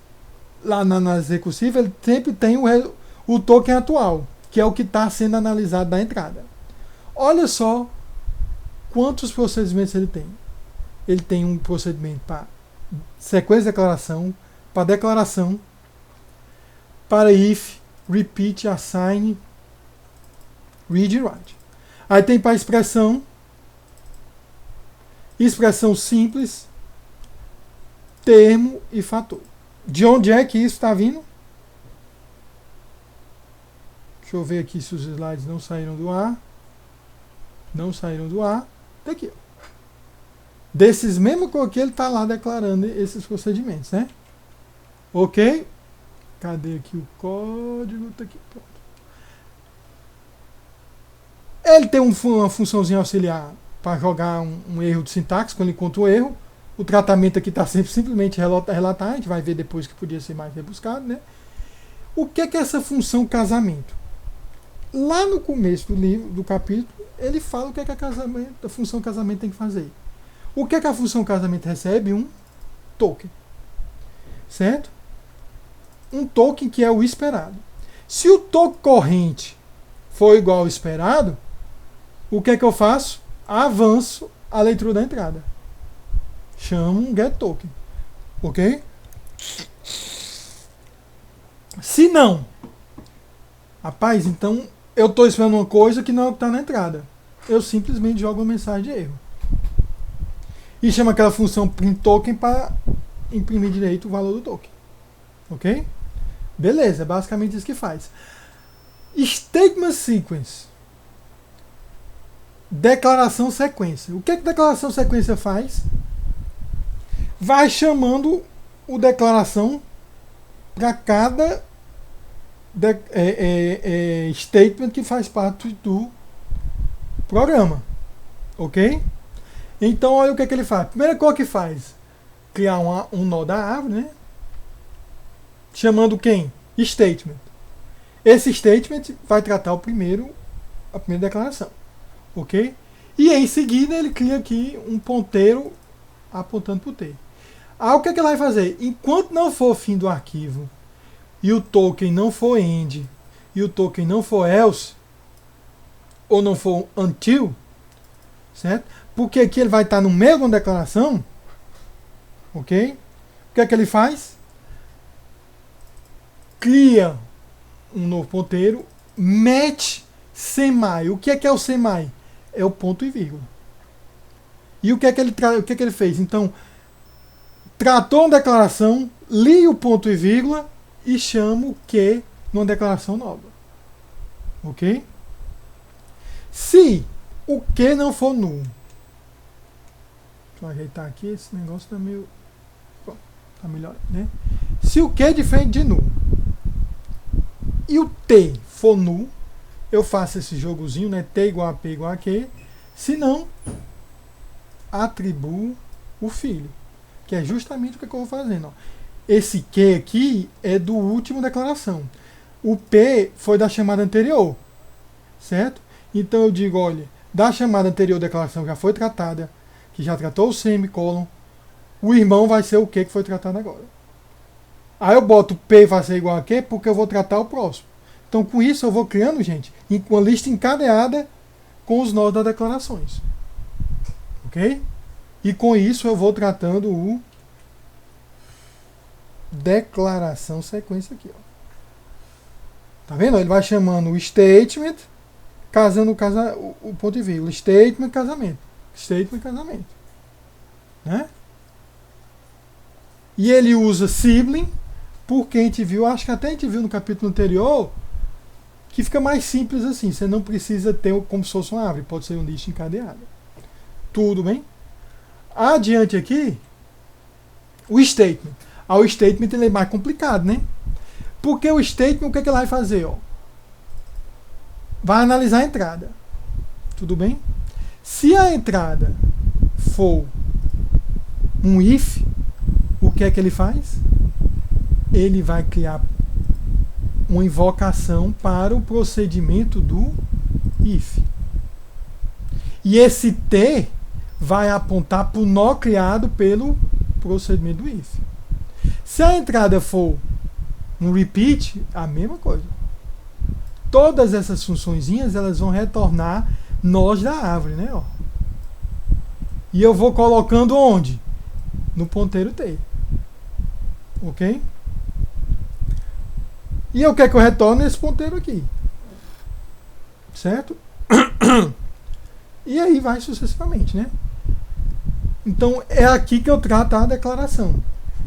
lá na análise recursiva ele sempre tem o token atual, que é o que está sendo analisado na entrada. Olha só quantos procedimentos ele tem. Ele tem um procedimento para sequência de declaração, para if, repeat, assign, read e write. Aí tem para expressão simples, termo e fator. De onde é que isso está vindo? Deixa eu ver aqui se os slides não saíram do ar. Não saíram do ar. Daqui. desses mesmos coisas que ele está lá declarando esses procedimentos, né? Ok? Cadê aqui o código? Tá aqui, pronto. Ele tem uma funçãozinha auxiliar para jogar um erro de sintaxe, quando ele encontra o erro. O tratamento aqui está sempre simplesmente relatar, a gente vai ver depois que podia ser mais rebuscado, né? O que é essa função casamento? Lá no começo do livro, do capítulo, ele fala o que é que a função casamento tem que fazer. O que é que a função casamento recebe? Um token. Certo? Um token que é o esperado. Se o token corrente for igual ao esperado, o que é que eu faço? Avanço a leitura da entrada. Chamo um getToken. Ok? Se não, rapaz, então eu estou esperando uma coisa que não é o que está na entrada. Eu simplesmente jogo uma mensagem de erro. E chamo aquela função printToken para imprimir direito o valor do token. Ok? Beleza, é basicamente isso que faz. Statement Sequence. Declaração sequência. O que que declaração sequência faz? Vai chamando o declaração para cada statement que faz parte do programa. Ok? Então, olha o que ele faz. Primeira coisa que faz, criar um nó da árvore, né? Chamando quem? Statement. Esse statement vai tratar a primeira declaração. Ok? E em seguida ele cria aqui um ponteiro apontando para o T. Aí o que ele vai fazer? Enquanto não for o fim do arquivo e o token não for end e o token não for else ou não for until, certo? Porque aqui ele vai estar no meio de uma declaração, ok? O que é que ele faz? Cria um novo ponteiro, mete semi. O que é o semi? É o ponto e vírgula. E o que é que ele fez? Então, tratou uma declaração, lia o ponto e vírgula e chama o que numa declaração nova. Ok? Se o que não for null, deixa eu ajeitar aqui, esse negócio tá meio... tá melhor, né? Se o que é diferente de null e o t for null, eu faço esse jogozinho, né? T igual a P igual a Q. Se não, atribuo o filho. Que é justamente o que eu vou fazendo. Ó. Esse Q aqui é do último declaração. O P foi da chamada anterior. Certo? Então eu digo, olha, da chamada anterior declaração já foi tratada, que já tratou o semicolon, o irmão vai ser o Q que foi tratado agora. Aí eu boto P vai ser igual a Q porque eu vou tratar o próximo. Então com isso eu vou criando, gente, uma lista encadeada com os nós das declarações. Ok? E com isso eu vou tratando o declaração sequência aqui. Ó. Tá vendo? Ele vai chamando o statement, casando o ponto e vírgula. Statement, casamento. Statement, casamento. Né? E ele usa sibling, porque a gente viu, acho que até a gente viu no capítulo anterior, que fica mais simples assim. Você não precisa ter como se fosse uma árvore, pode ser um lista encadeado. Tudo bem? Adiante aqui, o statement. O statement ele é mais complicado, né? Porque o statement, o que ele vai fazer? Ó? Vai analisar a entrada. Tudo bem? Se a entrada for um if, o que é que ele faz? Ele vai criar uma invocação para o procedimento do if. E esse T vai apontar para o nó criado pelo procedimento do if. Se a entrada for um repeat, a mesma coisa. Todas essas funçõezinhas elas vão retornar nós da árvore, né? Ó. E eu vou colocando onde? No ponteiro T. Ok? E eu quero que eu retorne esse ponteiro aqui. Certo? E aí vai sucessivamente, né? Então é aqui que eu trato a declaração.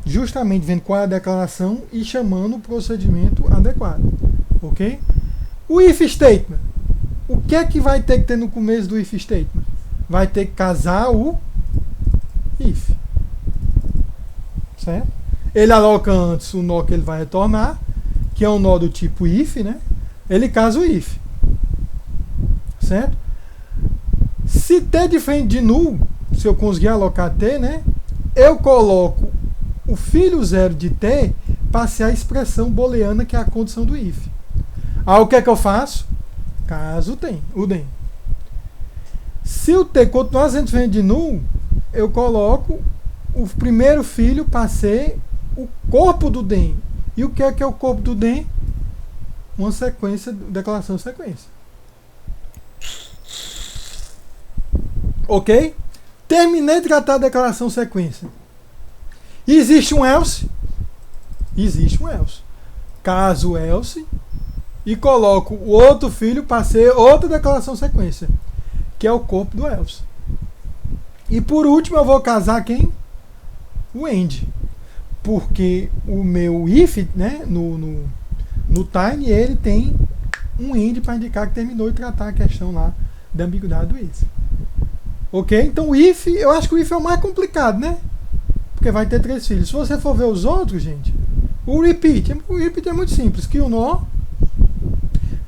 Justamente vendo qual é a declaração e chamando o procedimento adequado. Ok? O if statement. O que é que vai ter que ter no começo do if statement? Vai ter que casar o if. Certo? Ele aloca antes o nó que ele vai retornar, que é um nó do tipo if, né? Ele casa o if. Certo? Se t diferente de null, se eu conseguir alocar t, né? Eu coloco o filho zero de t para ser a expressão booleana, que é a condição do if. Aí o que é que eu faço? Caso tem, o den. Se o t continuar sendo diferente de null, eu coloco o primeiro filho para ser o corpo do den. E o que é o corpo do den? Uma sequência, declaração de sequência. Ok? Terminei de tratar a declaração sequência. Existe um else? Existe um else. Caso else, e coloco o outro filho para ser outra declaração sequência, que é o corpo do else. E por último eu vou casar quem? O end. Porque o meu if, né, no tiny, ele tem um end para indicar que terminou de tratar a questão lá da ambiguidade do if. Ok? Então o if, eu acho que o if é o mais complicado, né? Porque vai ter 3 filhos. Se você for ver os outros, gente, o repeat é muito simples. Que o nó,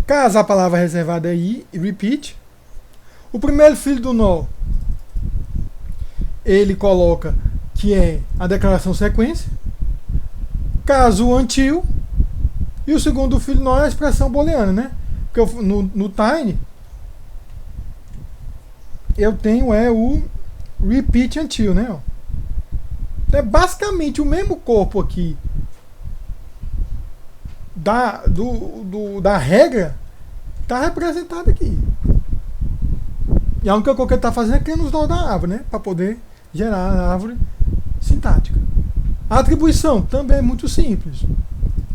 caso a palavra reservada aí, repeat. O primeiro filho do nó, ele coloca que é a declaração sequência. Caso o until. E o segundo filho do nó é a expressão booleana, né? Porque no tiny eu tenho o repeat until, né? Ó. É basicamente o mesmo corpo aqui da regra está representado aqui. E a única coisa que ele está fazendo é criando os nós da árvore, né? Para poder gerar a árvore sintática. A atribuição também é muito simples.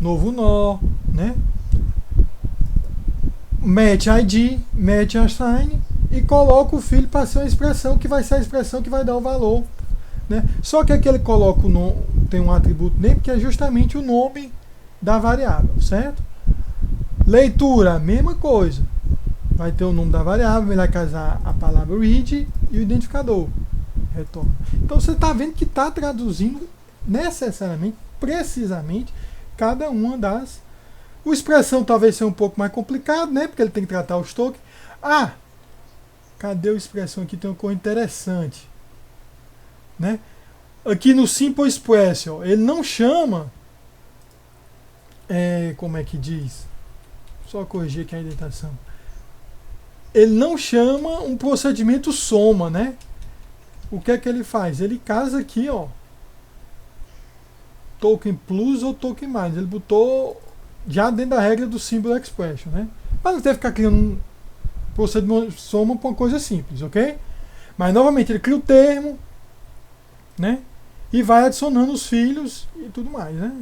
Novo nó, né? Match ID, match assign e coloca o filho para ser uma expressão que vai ser a expressão que vai dar o valor. Né? Só que aqui ele coloca o nome, tem um atributo name que é justamente o nome da variável, certo? Leitura, mesma coisa. Vai ter o nome da variável, ele vai casar a palavra read e o identificador. Retorno. Então você está vendo que está traduzindo necessariamente, precisamente, cada uma das. O expressão talvez seja um pouco mais complicado, né? Porque ele tem que tratar os tokens. Ah, cadê a expressão aqui? Tem uma coisa interessante. Né? Aqui no Simple Expression, ele não chama. Como é que diz? Só corrigir aqui a indentação. Ele não chama um procedimento soma, né? O que é que ele faz? Ele casa aqui, ó. Token plus ou token mais. Ele botou já dentro da regra do Simple Expression, né? Para não ter que ficar criando um procedimento soma para uma coisa simples, ok? Mas novamente ele cria o termo, né? E vai adicionando os filhos e tudo mais, né?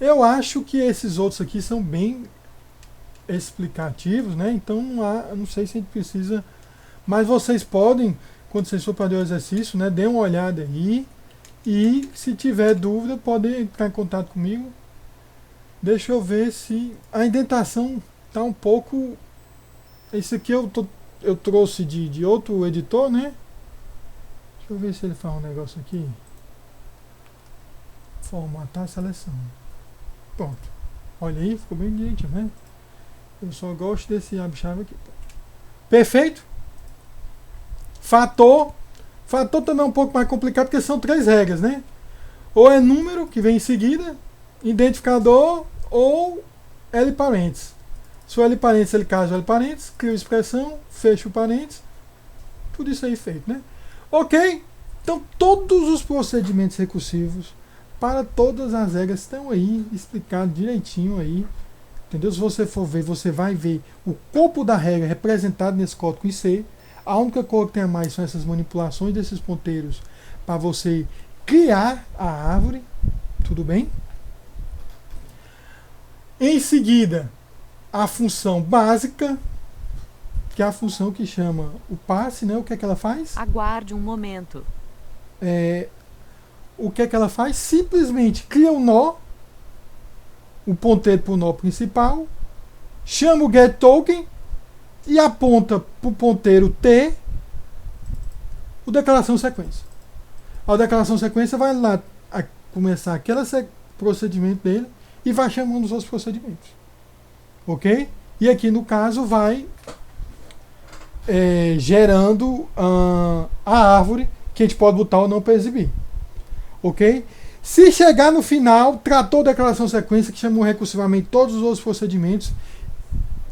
Eu acho que esses outros aqui são bem explicativos, né? Então não sei se a gente precisa, mas vocês podem, quando vocês for fazer o exercício, né, dê uma olhada aí e se tiver dúvida podem entrar em contato comigo. Deixa eu ver se a indentação está um pouco. Esse aqui eu trouxe de outro editor, né? Deixa eu ver se ele faz um negócio aqui. Formatar a seleção. Pronto. Olha aí, ficou bem direitinho, né? Eu só gosto desse chave aqui. Perfeito? Fator. Fator também é um pouco mais complicado porque são 3 regras, né? Ou é número que vem em seguida, identificador ou L parênteses. Se o L parênteses ele casa o L parênteses, cria a expressão, fecha o parênteses. Tudo isso aí feito, né? Ok? Então todos os procedimentos recursivos para todas as regras estão aí explicados direitinho aí. Entendeu? Se você for ver, você vai ver o corpo da regra representado nesse código em C. A única coisa que tem a mais são essas manipulações desses ponteiros para você criar a árvore. Tudo bem? Em seguida, a função básica, que é a função que chama o passe, né? O que é que ela faz? Aguarde um momento. O que é que ela faz? Simplesmente cria um nó, o ponteiro para o nó principal, chama o getToken e aponta para o ponteiro T o declaração sequência. A declaração sequência vai lá começar aquele procedimento dele e vai chamando os outros procedimentos. Ok? E aqui no caso vai gerando a árvore que a gente pode botar ou não para exibir. Ok? Se chegar no final, tratou a declaração sequência, que chamou recursivamente todos os outros procedimentos,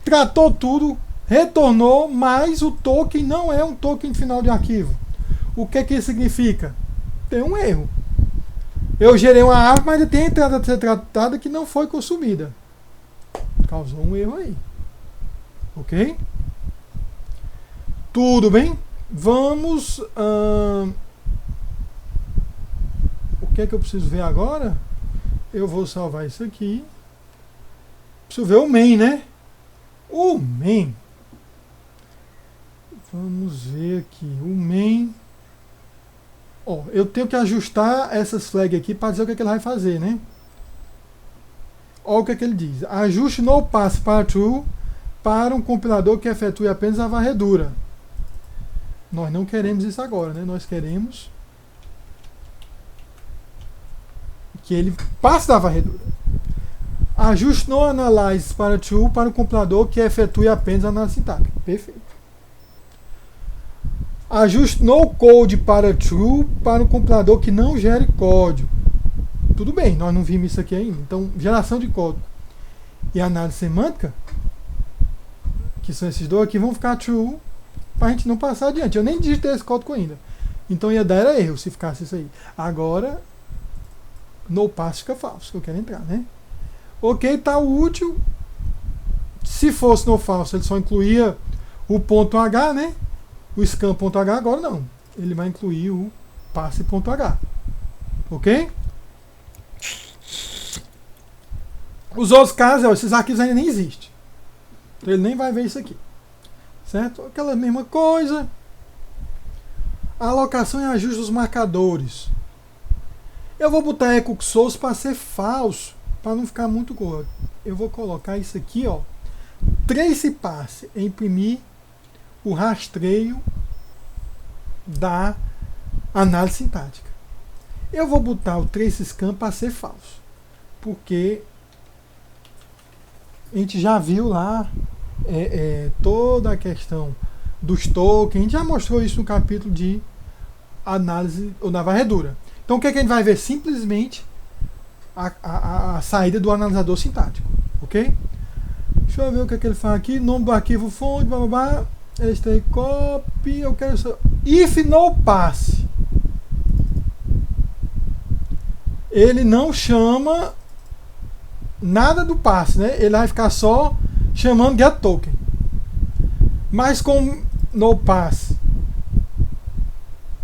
tratou tudo, retornou, mas o token não é um token final de arquivo. O que isso significa? Tem um erro. Eu gerei uma árvore, mas tem a entrada a ser tratada que não foi consumida. Causou um erro aí. Ok? Tudo bem? Vamos... o que é que eu preciso ver agora? Eu vou salvar isso aqui. Preciso ver o main, né? O main. Vamos ver aqui. O main. Ó, eu tenho que ajustar essas flags aqui para dizer o que, é que ele vai fazer, né? Olha o que, é que ele diz. Ajuste no pass para true para um compilador que efetue apenas a varredura. Nós não queremos isso agora, né? Nós queremos que ele passe da varredura. Ajuste no analyze para true para um compilador que efetue apenas a análise sintática. Perfeito. Ajuste no code para true para um compilador que não gere código. Tudo bem, nós não vimos isso aqui ainda. Então, geração de código e análise semântica, que são esses dois aqui, vão ficar true para a gente não passar adiante. Eu nem digitei esse código ainda. Então ia dar erro se ficasse isso aí. Agora, no pass fica falso, que eu quero entrar, né? Ok, tá útil. Se fosse no falso, ele só incluía o ponto H, né? O scan.h, agora não. Ele vai incluir o passe.h. Ok? Os outros casos, esses arquivos ainda nem existem. Então ele nem vai ver isso aqui. Certo? Aquela mesma coisa. Alocação e ajuste dos marcadores. Eu vou botar echo source para ser falso, para não ficar muito gordo. Eu vou colocar isso aqui, ó. Trace passe, imprimir o rastreio da análise sintática. Eu vou botar o trace scan para ser falso, porque a gente já viu lá toda a questão dos tokens, a gente já mostrou isso no capítulo de análise ou da varredura. Então o que, é que a gente vai ver? Simplesmente a saída do analisador sintático, ok? Deixa eu ver o que, é que ele faz aqui. Nome do arquivo fonte, blá blá blá. Este aí, copy. Eu quero só. If no pass. Ele não chama nada do passe, né? Ele vai ficar só chamando get token. Mas com no pass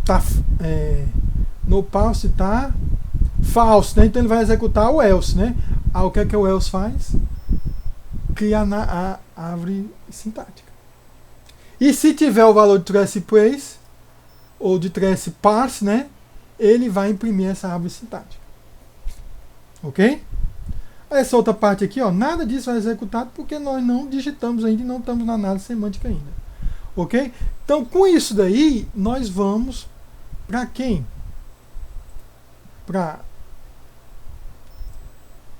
tá no pass tá falso, né? Então ele vai executar o else, né? O que é que o else faz? Cria a árvore sintática. E se tiver o valor de trace place ou de trace parse, né? Ele vai imprimir essa árvore sintática. Ok? Essa outra parte aqui, ó, nada disso vai ser executado porque nós não digitamos ainda e não estamos na análise semântica ainda. Ok? Então, com isso daí, nós vamos para quem? Para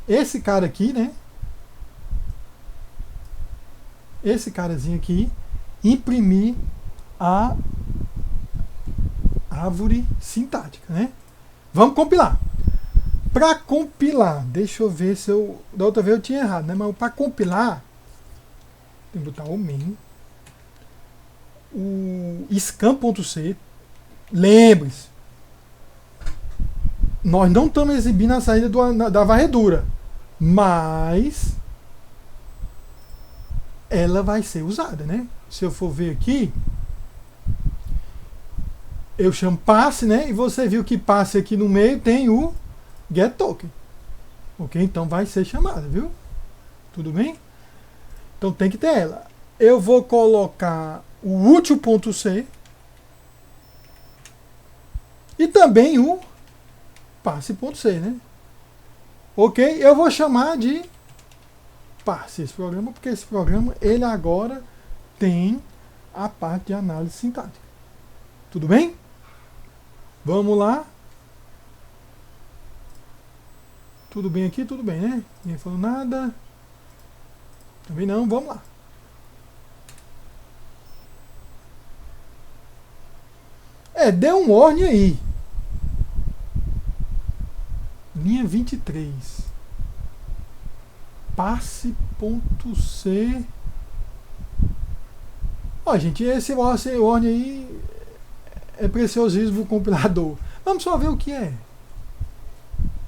esse cara aqui, né? Esse carazinho aqui, imprimir a árvore sintática, né? Vamos compilar. Para compilar, deixa eu ver se eu... Da outra vez eu tinha errado, né? Mas para compilar, tem que botar o main, o scan.c. Lembre-se, nós não estamos exibindo a saída da varredura, mas ela vai ser usada, né? Se eu for ver aqui, eu chamo passe, né? E você viu que passe aqui no meio tem o get token. Ok? Então vai ser chamada, viu? Tudo bem? Então tem que ter ela. Eu vou colocar o útil.c e também o passe.c, né? Ok? Eu vou chamar de passe esse programa, porque esse programa, ele agora tem a parte de análise sintática. Tudo bem? Vamos lá. Tudo bem aqui? Tudo bem, né? Ninguém falou nada. Também não, vamos lá. Deu um warning aí. Linha 23. Passe.c. Ó, gente, esse warning aí é preciosismo do compilador. Vamos só ver o que é.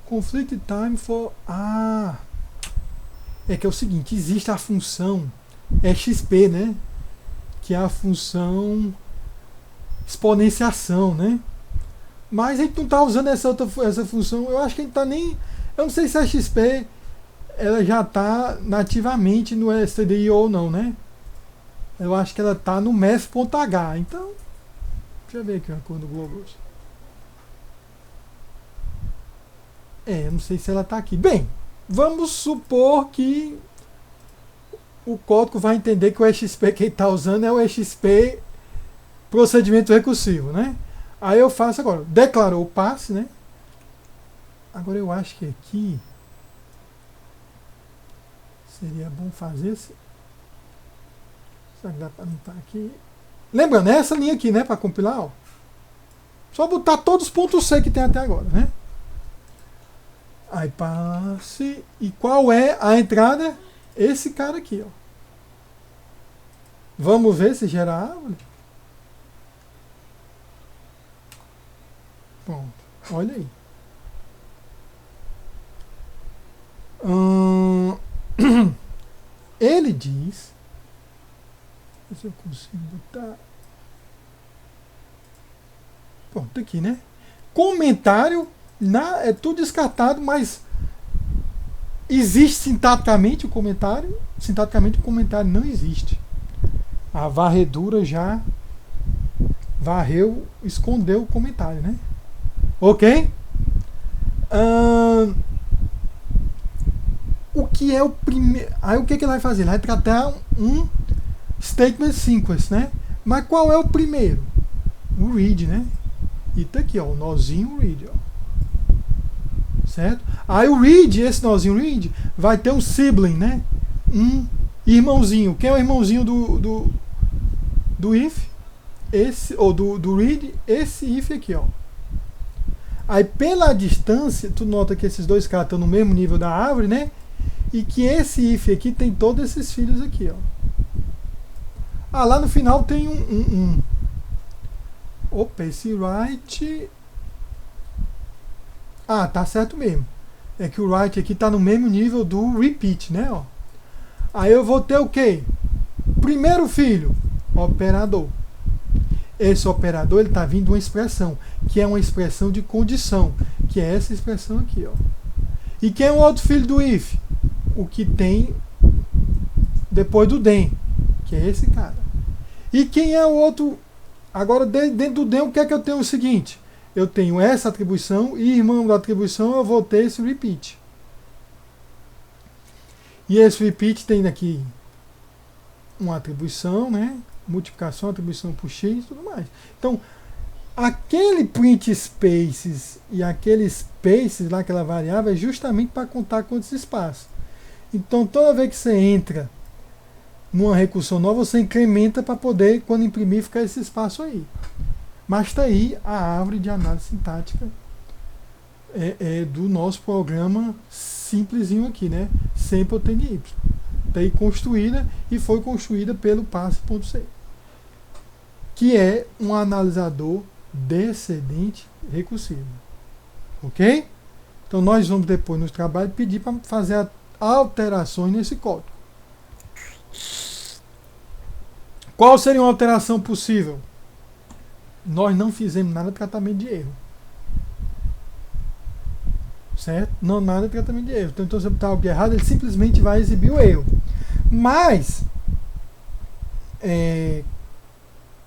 Conflict time for... é que é o seguinte, existe a função XP, né? Que é a função exponenciação, né? Mas a gente não está usando essa função. Eu acho que a gente está nem... Eu não sei se a XP ela já está nativamente no stdio ou não, né? Eu acho que ela está no math.h. Então, deixa eu ver aqui uma cor do Globos. Eu não sei se ela está aqui. Bem, vamos supor que o código vai entender que o XP que ele está usando é o XP procedimento recursivo, né? Aí eu faço agora, declarou o passe, né? Agora eu acho que aqui seria bom fazer esse. Será que dá para limpar aqui? Lembrando, essa linha aqui, né? Para compilar, ó. Só botar todos os pontos C que tem até agora, né? Aí passe. E qual é a entrada? Esse cara aqui, ó. Vamos ver se gera árvore. Pronto, olha aí. Ele diz. Se eu consigo botar. Pronto, aqui, né? Comentário. É tudo descartado, mas existe sintaticamente o comentário. Sintaticamente o comentário não existe. A varredura já varreu, escondeu o comentário, né? Ok? O que é o primeiro... Aí o que ele vai fazer? Ele vai tratar um statement sequence, né? Mas qual é o primeiro? O read, né? E tá aqui, ó, o nozinho read, ó. Certo? Aí o read, esse nozinho read, vai ter um sibling, né? Um irmãozinho. Quem é o irmãozinho do if? Esse, ou do read, esse if aqui, ó. Aí pela distância, tu nota que esses dois caras estão no mesmo nível da árvore, né? E que esse if aqui tem todos esses filhos aqui, ó. Lá no final tem Opa, esse write... tá certo mesmo. É que o write aqui está no mesmo nível do repeat, né? Ó. Aí eu vou ter o quê? Primeiro filho, operador. Esse operador ele está vindo de uma expressão, que é uma expressão de condição, que é essa expressão aqui, ó. E quem é o outro filho do if? O que tem depois do then, que é esse cara. E quem é o outro? Agora dentro do then o que é que eu tenho? O seguinte, eu tenho essa atribuição e irmão da atribuição eu vou ter esse repeat. E esse repeat tem aqui uma atribuição, né? Multiplicação, atribuição por x e tudo mais. Então, aquele print spaces e aquele spaces lá, aquela variável, é justamente para contar quantos espaços. Então, toda vez que você entra numa recursão nova, você incrementa para poder, quando imprimir, ficar esse espaço aí. Mas está aí a árvore de análise sintática do nosso programa simplesinho aqui, né? Sample_y. Está aí construída e foi construída pelo passe.c, que é um analisador descendente recursivo. Ok? Então nós vamos depois nos trabalhos pedir para fazer alterações nesse código. Qual seria uma alteração possível? Nós não fizemos nada de tratamento de erro. Certo? Não, nada de tratamento de erro. Então, se eu botar algo errado, ele simplesmente vai exibir o erro. Mas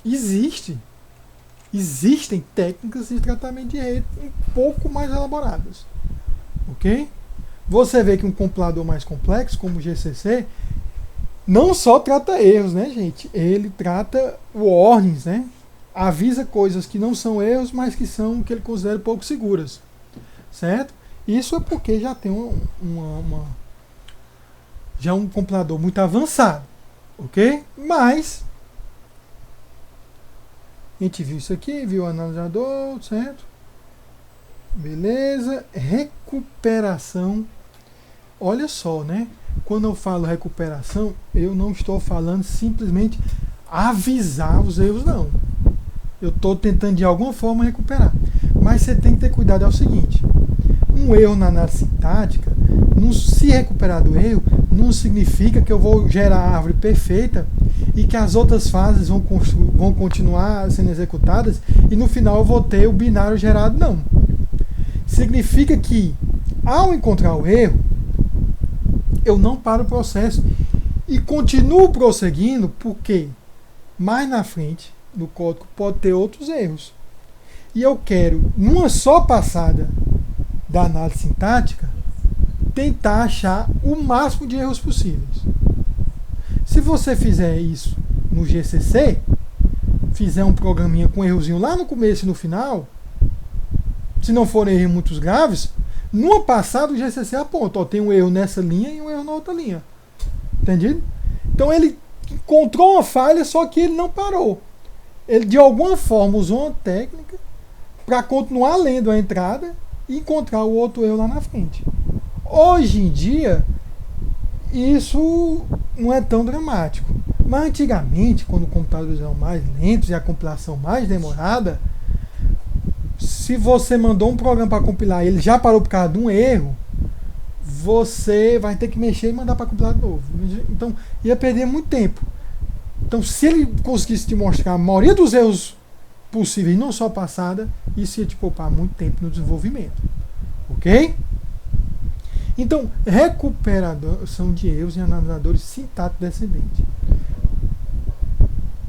existem técnicas de tratamento de erro um pouco mais elaboradas. Ok? Você vê que um compilador mais complexo, como o GCC, não só trata erros, né, gente? Ele trata warnings, né? Avisa coisas que não são erros, mas que são o que ele considera pouco seguras. Certo? Isso é porque já tem já um compilador muito avançado, ok? Mas a gente viu isso aqui, viu o analisador, certo? Beleza. Recuperação. Olha só, né? Quando eu falo recuperação, eu não estou falando simplesmente avisar os erros, não. Eu estou tentando de alguma forma recuperar. Mas você tem que ter cuidado, é o seguinte. Um erro na análise sintática, se recuperar do erro, não significa que eu vou gerar a árvore perfeita e que as outras fases vão continuar sendo executadas e no final eu vou ter o binário gerado, não. Significa que, ao encontrar o erro, eu não paro o processo e continuo prosseguindo, porque mais na frente do código pode ter outros erros. E eu quero, numa só passada da análise sintática, tentar achar o máximo de erros possíveis. Se você fizer isso no GCC, fizer um programinha com errozinho lá no começo e no final, se não forem erros muito graves, numa passada o GCC aponta, ó, tem um erro nessa linha e um erro na outra linha. Entendido? Então ele encontrou uma falha, só que ele não parou. Ele de alguma forma usou uma técnica para continuar lendo a entrada e encontrar o outro erro lá na frente. Hoje em dia, isso não é tão dramático. Mas antigamente, quando os computadores eram mais lentos e a compilação mais demorada, se você mandou um programa para compilar e ele já parou por causa de um erro, você vai ter que mexer e mandar para compilar de novo. Então, ia perder muito tempo. Então, se ele conseguisse te mostrar a maioria dos erros possíveis, não só passada, isso ia te poupar muito tempo no desenvolvimento. Ok? Então, recuperação de erros em analisadores sintáticos descendentes.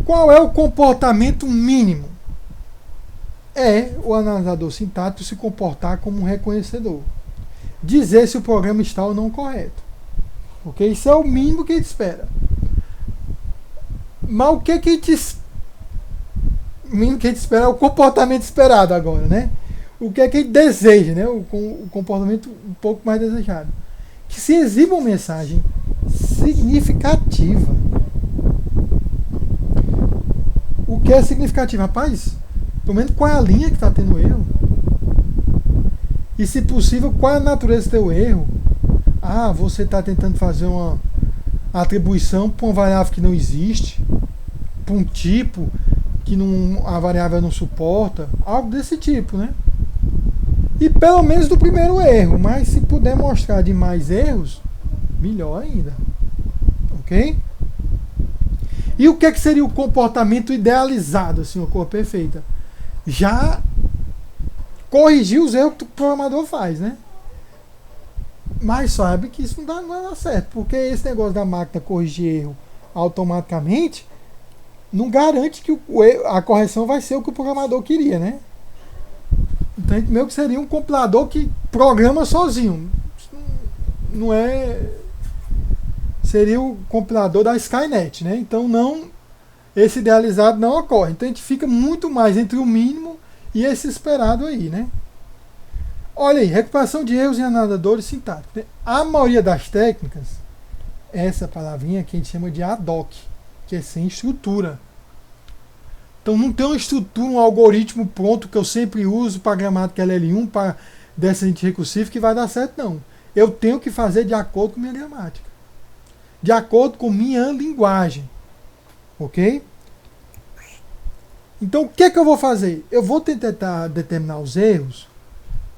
Qual é o comportamento mínimo? É o analisador sintático se comportar como um reconhecedor. Dizer se o programa está ou não correto. Ok? Isso é o mínimo que a gente espera. Mas o que a gente o mínimo que a gente espera é o comportamento esperado agora, né? O que a gente deseja, né? O comportamento um pouco mais desejado. Que se exiba uma mensagem significativa. O que é significativo? Rapaz, pelo menos qual é a linha que está tendo erro? E se possível, qual é a natureza do teu erro? Ah, você está tentando fazer uma atribuição para uma variável que não existe, para um tipo que a variável não suporta, algo desse tipo, né? E pelo menos do primeiro erro, mas se puder mostrar de mais erros, melhor ainda. Ok? E o que, que seria o comportamento idealizado, assim, uma cor perfeita? Já corrigir os erros que o programador faz, né? Mas sabe que isso não vai dar certo, porque esse negócio da máquina corrigir erro automaticamente não garante que a correção vai ser o que o programador queria, né? Então, meio que seria um compilador que programa sozinho. Não é... Seria o compilador da Skynet, né? Então, esse idealizado não ocorre. Então, a gente fica muito mais entre o mínimo e esse esperado aí, né? Olha aí, recuperação de erros em analisadores sintáticos. A maioria das técnicas, essa palavrinha que a gente chama de ad hoc, que é sem estrutura. Então não tem uma estrutura, um algoritmo pronto que eu sempre uso para gramática LL1, para descendente recursivo, que vai dar certo, não. Eu tenho que fazer de acordo com minha gramática. De acordo com minha linguagem. Ok? Então o que é que eu vou fazer? Eu vou tentar determinar os erros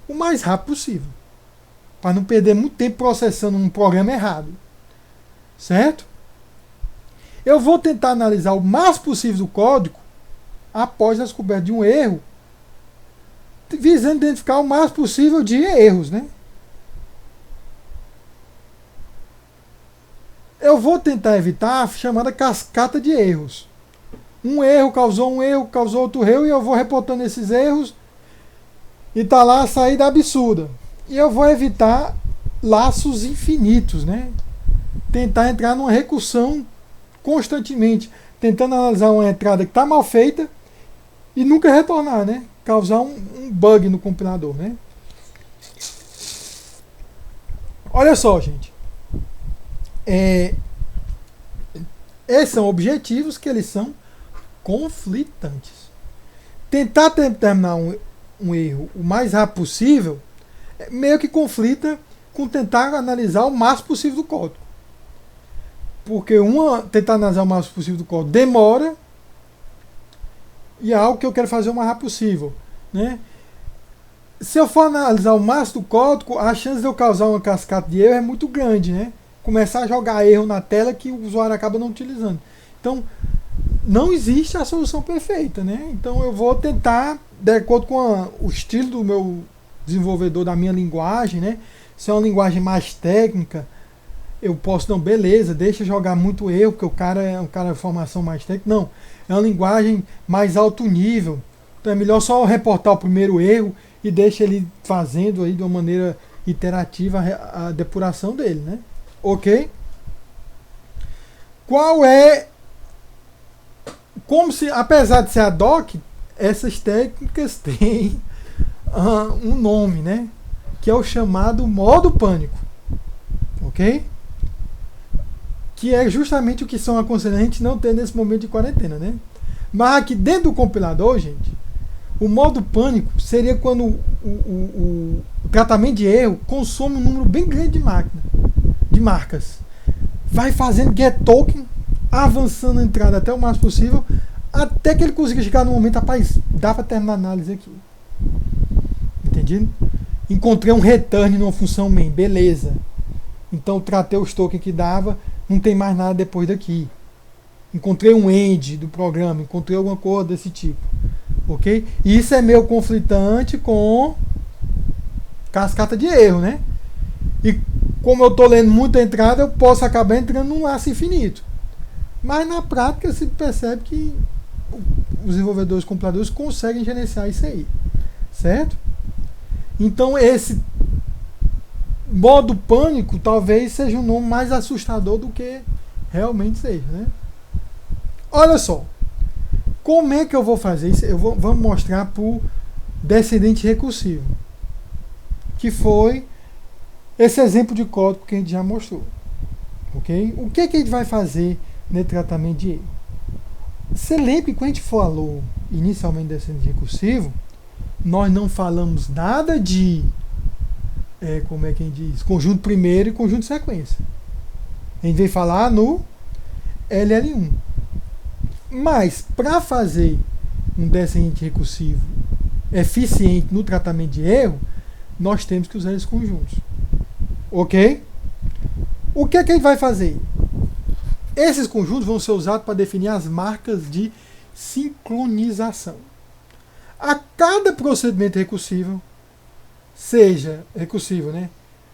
o mais rápido possível. Para não perder muito tempo processando um programa errado. Certo? Eu vou tentar analisar o mais possível do código após a descoberta de um erro, visando identificar o mais possível de erros, né? Eu vou tentar evitar a chamada cascata de erros. Um erro, causou outro erro, e eu vou reportando esses erros, e tá lá a saída absurda. E eu vou evitar laços infinitos, né? Tentar entrar numa recursão constantemente, tentando analisar uma entrada que está mal feita e nunca retornar, né? Causar um bug no compilador, né? Olha só, gente. Esses são objetivos que eles são conflitantes. Tentar terminar um erro o mais rápido possível meio que conflita com tentar analisar o máximo possível do código. Porque tentar analisar o máximo possível do código demora e é algo que eu quero fazer o mais rápido possível, né? Se eu for analisar o máximo do código, a chance de eu causar uma cascata de erro é muito grande, né? Começar a jogar erro na tela que o usuário acaba não utilizando. Então, não existe a solução perfeita, né? Então, eu vou tentar, de acordo com o estilo do meu desenvolvedor, da minha linguagem, né? Se é uma linguagem mais técnica, eu posso, não, beleza, deixa jogar muito erro, porque o cara é um cara de formação mais técnica. Não, é uma linguagem mais alto nível. Então, é melhor só reportar o primeiro erro e deixa ele fazendo aí de uma maneira iterativa a depuração dele, né? Ok? Qual é... Como se, apesar de ser ad hoc, essas técnicas têm um nome, né? Que é o chamado modo pânico. Ok? Que é justamente o que são aconselhados a gente não ter nesse momento de quarentena, né? Mas aqui dentro do compilador, gente, o modo pânico seria quando o tratamento de erro consome um número bem grande de marcas. Vai fazendo get token, avançando a entrada até o máximo possível, até que ele consiga chegar no momento, rapaz, dá para terminar a análise aqui. Entendido? Encontrei um return numa função main, beleza. Então tratei os tokens que dava, não tem mais nada depois daqui. Encontrei um end do programa, encontrei alguma coisa desse tipo. Ok? E isso é meio conflitante com cascata de erro, né? E como eu estou lendo muita entrada, eu posso acabar entrando num laço infinito. Mas na prática se percebe que os desenvolvedores compiladores conseguem gerenciar isso aí. Certo? Então esse modo pânico talvez seja um nome mais assustador do que realmente seja, né? Olha só. Como é que eu vou fazer isso? Vamos mostrar para o descendente recursivo. Que foi esse exemplo de código que a gente já mostrou. Ok? O que a gente vai fazer no tratamento de erro? Você lembra que quando a gente falou inicialmente descendente recursivo, nós não falamos nada de como é que a gente diz? Conjunto primeiro e conjunto sequência. A gente veio falar no LL1. Mas, para fazer um descendente recursivo eficiente no tratamento de erro, nós temos que usar esses conjuntos. Ok? O que a gente vai fazer? Esses conjuntos vão ser usados para definir as marcas de sincronização. A cada procedimento recursivo, seja recursivo, né?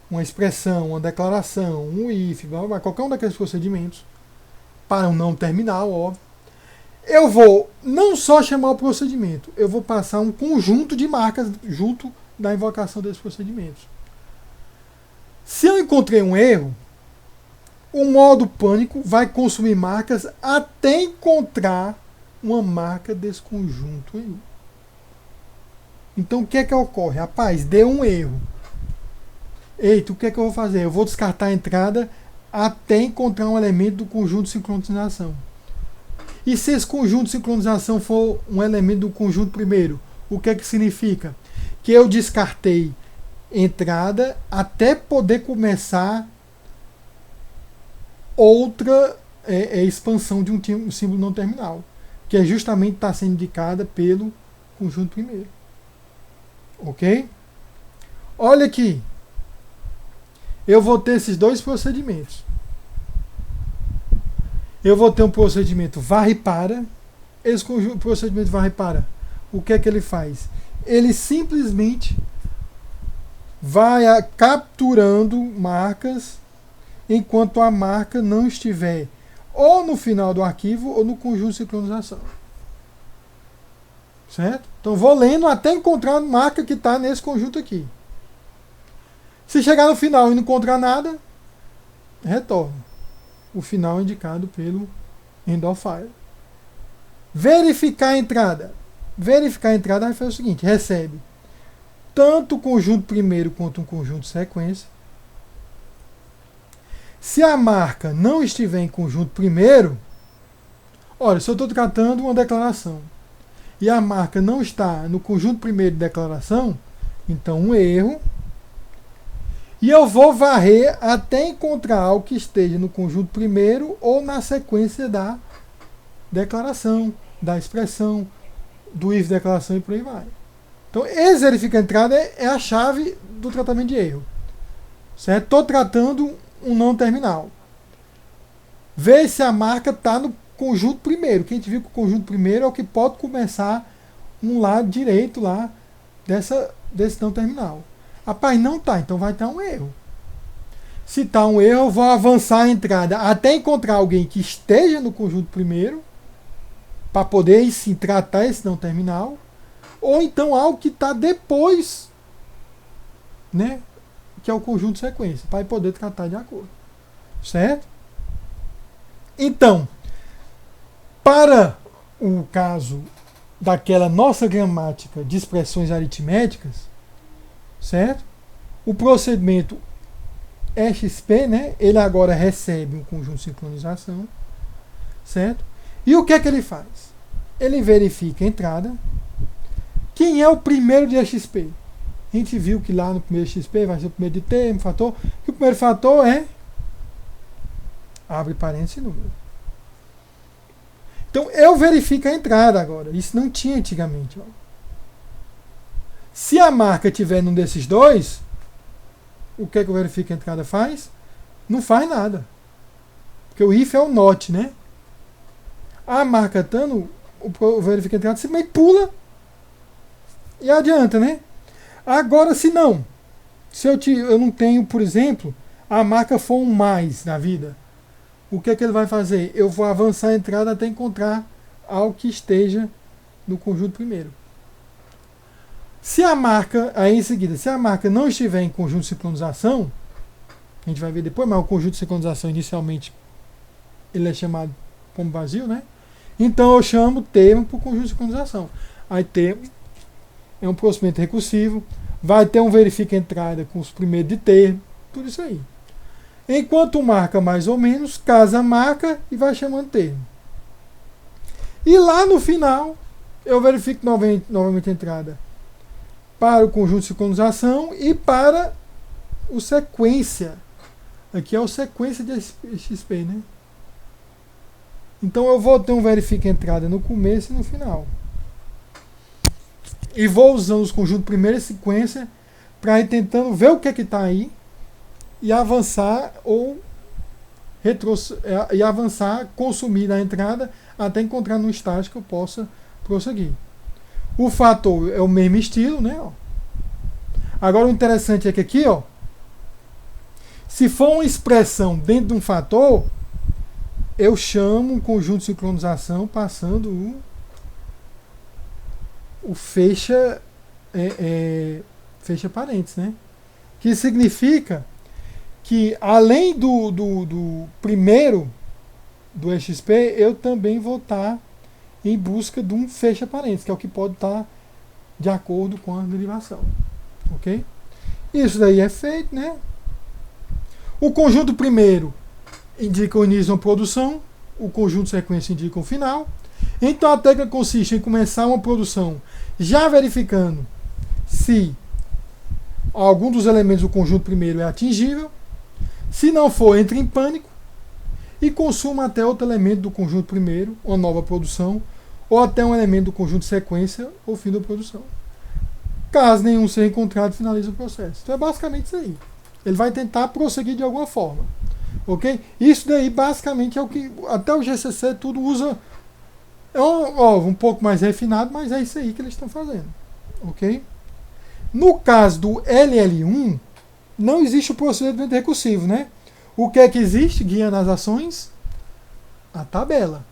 Uma expressão, uma declaração, um if, qualquer um daqueles procedimentos, para um não terminal, óbvio, eu vou não só chamar o procedimento, eu vou passar um conjunto de marcas junto da invocação desses procedimentos. Se eu encontrei um erro, o modo pânico vai consumir marcas até encontrar uma marca desse conjunto aí. Então o que é que ocorre? Rapaz, deu um erro. Eita, o que é que eu vou fazer? Eu vou descartar a entrada até encontrar um elemento do conjunto de sincronização. E se esse conjunto de sincronização for um elemento do conjunto primeiro, o que é que significa? Que eu descartei entrada até poder começar outra expansão de um símbolo não terminal, que é justamente está sendo indicada pelo conjunto primeiro. Ok? Olha aqui. Eu vou ter esses dois procedimentos. Eu vou ter um procedimento varre para. Esse procedimento varre para, o que é que ele faz? Ele simplesmente vai capturando marcas enquanto a marca não estiver ou no final do arquivo ou no conjunto de sincronização. Certo? Então vou lendo até encontrar a marca que está nesse conjunto aqui. Se chegar no final e não encontrar nada, retorna. O final é indicado pelo end of file. Verificar a entrada. Verificar a entrada vai fazer o seguinte: recebe tanto o conjunto primeiro quanto um conjunto sequência. Se a marca não estiver em conjunto primeiro, olha, se eu estou tratando uma declaração e a marca não está no conjunto primeiro de declaração, então um erro. E eu vou varrer até encontrar algo que esteja no conjunto primeiro ou na sequência da declaração, da expressão, do if declaração e por aí vai. Então, esse verifica a entrada é a chave do tratamento de erro. Certo? Estou tratando um não terminal. Vê se a marca está no conjunto primeiro. Quem a gente viu que o conjunto primeiro é o que pode começar um lado direito lá desse não terminal. Rapaz, não tá, então vai estar um erro. Se está um erro, eu vou avançar a entrada até encontrar alguém que esteja no conjunto primeiro, para poder sim tratar esse não terminal, ou então algo que está depois, né, que é o conjunto sequência, para poder tratar de acordo. Certo? Então, para o caso daquela nossa gramática de expressões aritméticas, certo? O procedimento EXP, né? Ele agora recebe um conjunto de sincronização, certo? E o que é que ele faz? Ele verifica a entrada. Quem é o primeiro de EXP? A gente viu que lá no primeiro XP vai ser o primeiro de termo, fator. E o primeiro fator é abre parênteses número. Então eu verifico a entrada agora. Isso não tinha antigamente. Ó. Se a marca estiver num desses dois, o que é que o verifica a entrada faz? Não faz nada. Porque o if é o not, né? A marca estando, o verifica a entrada simplesmente pula e adianta, né? Agora, se não, se eu não tenho, por exemplo, a marca for um mais na vida, o que é que ele vai fazer? Eu vou avançar a entrada até encontrar algo que esteja no conjunto primeiro. Se a marca, aí em seguida, se a marca não estiver em conjunto de sincronização, a gente vai ver depois, mas o conjunto de sincronização inicialmente ele é chamado como vazio, né? Então eu chamo termo para o conjunto de sincronização. Aí termo é um procedimento recursivo, vai ter um verifica entrada com os primeiros de termo, tudo isso aí. Enquanto marca mais ou menos, casa marca e vai chamando termo. E lá no final, eu verifico novamente a entrada para o conjunto de sincronização e para o sequência. Aqui é o sequência de XP, né? Então eu vou ter um verifica entrada no começo e no final. E vou usando os conjuntos primeira e sequência para ir tentando ver o que é que está aí e avançar e avançar, consumir na entrada até encontrar no estágio que eu possa prosseguir. O fator é o mesmo estilo, né? Ó. Agora o interessante é que aqui, ó, se for uma expressão dentro de um fator, eu chamo um conjunto de sincronização passando o fecha parênteses, né? Que significa que além do primeiro do EXP, eu também vou estar em busca de um fecha parênteses, que é o que pode estar de acordo com a derivação. Ok? Isso daí é feito, né? O conjunto primeiro indica o início de uma produção, o conjunto sequência indica o final. Então a técnica consiste em começar uma produção já verificando se algum dos elementos do conjunto primeiro é atingível. Se não for, entre em pânico e consuma até outro elemento do conjunto primeiro, uma nova produção, ou até um elemento do conjunto sequência ou fim da produção. Caso nenhum seja encontrado, finaliza o processo. Então é basicamente isso aí. Ele vai tentar prosseguir de alguma forma. Ok? Isso daí basicamente é o que até o GCC tudo usa. É um pouco mais refinado, mas é isso aí que eles estão fazendo. Ok? No caso do LL1, não existe o procedimento recursivo, né? O que é que existe guiando as ações? A tabela.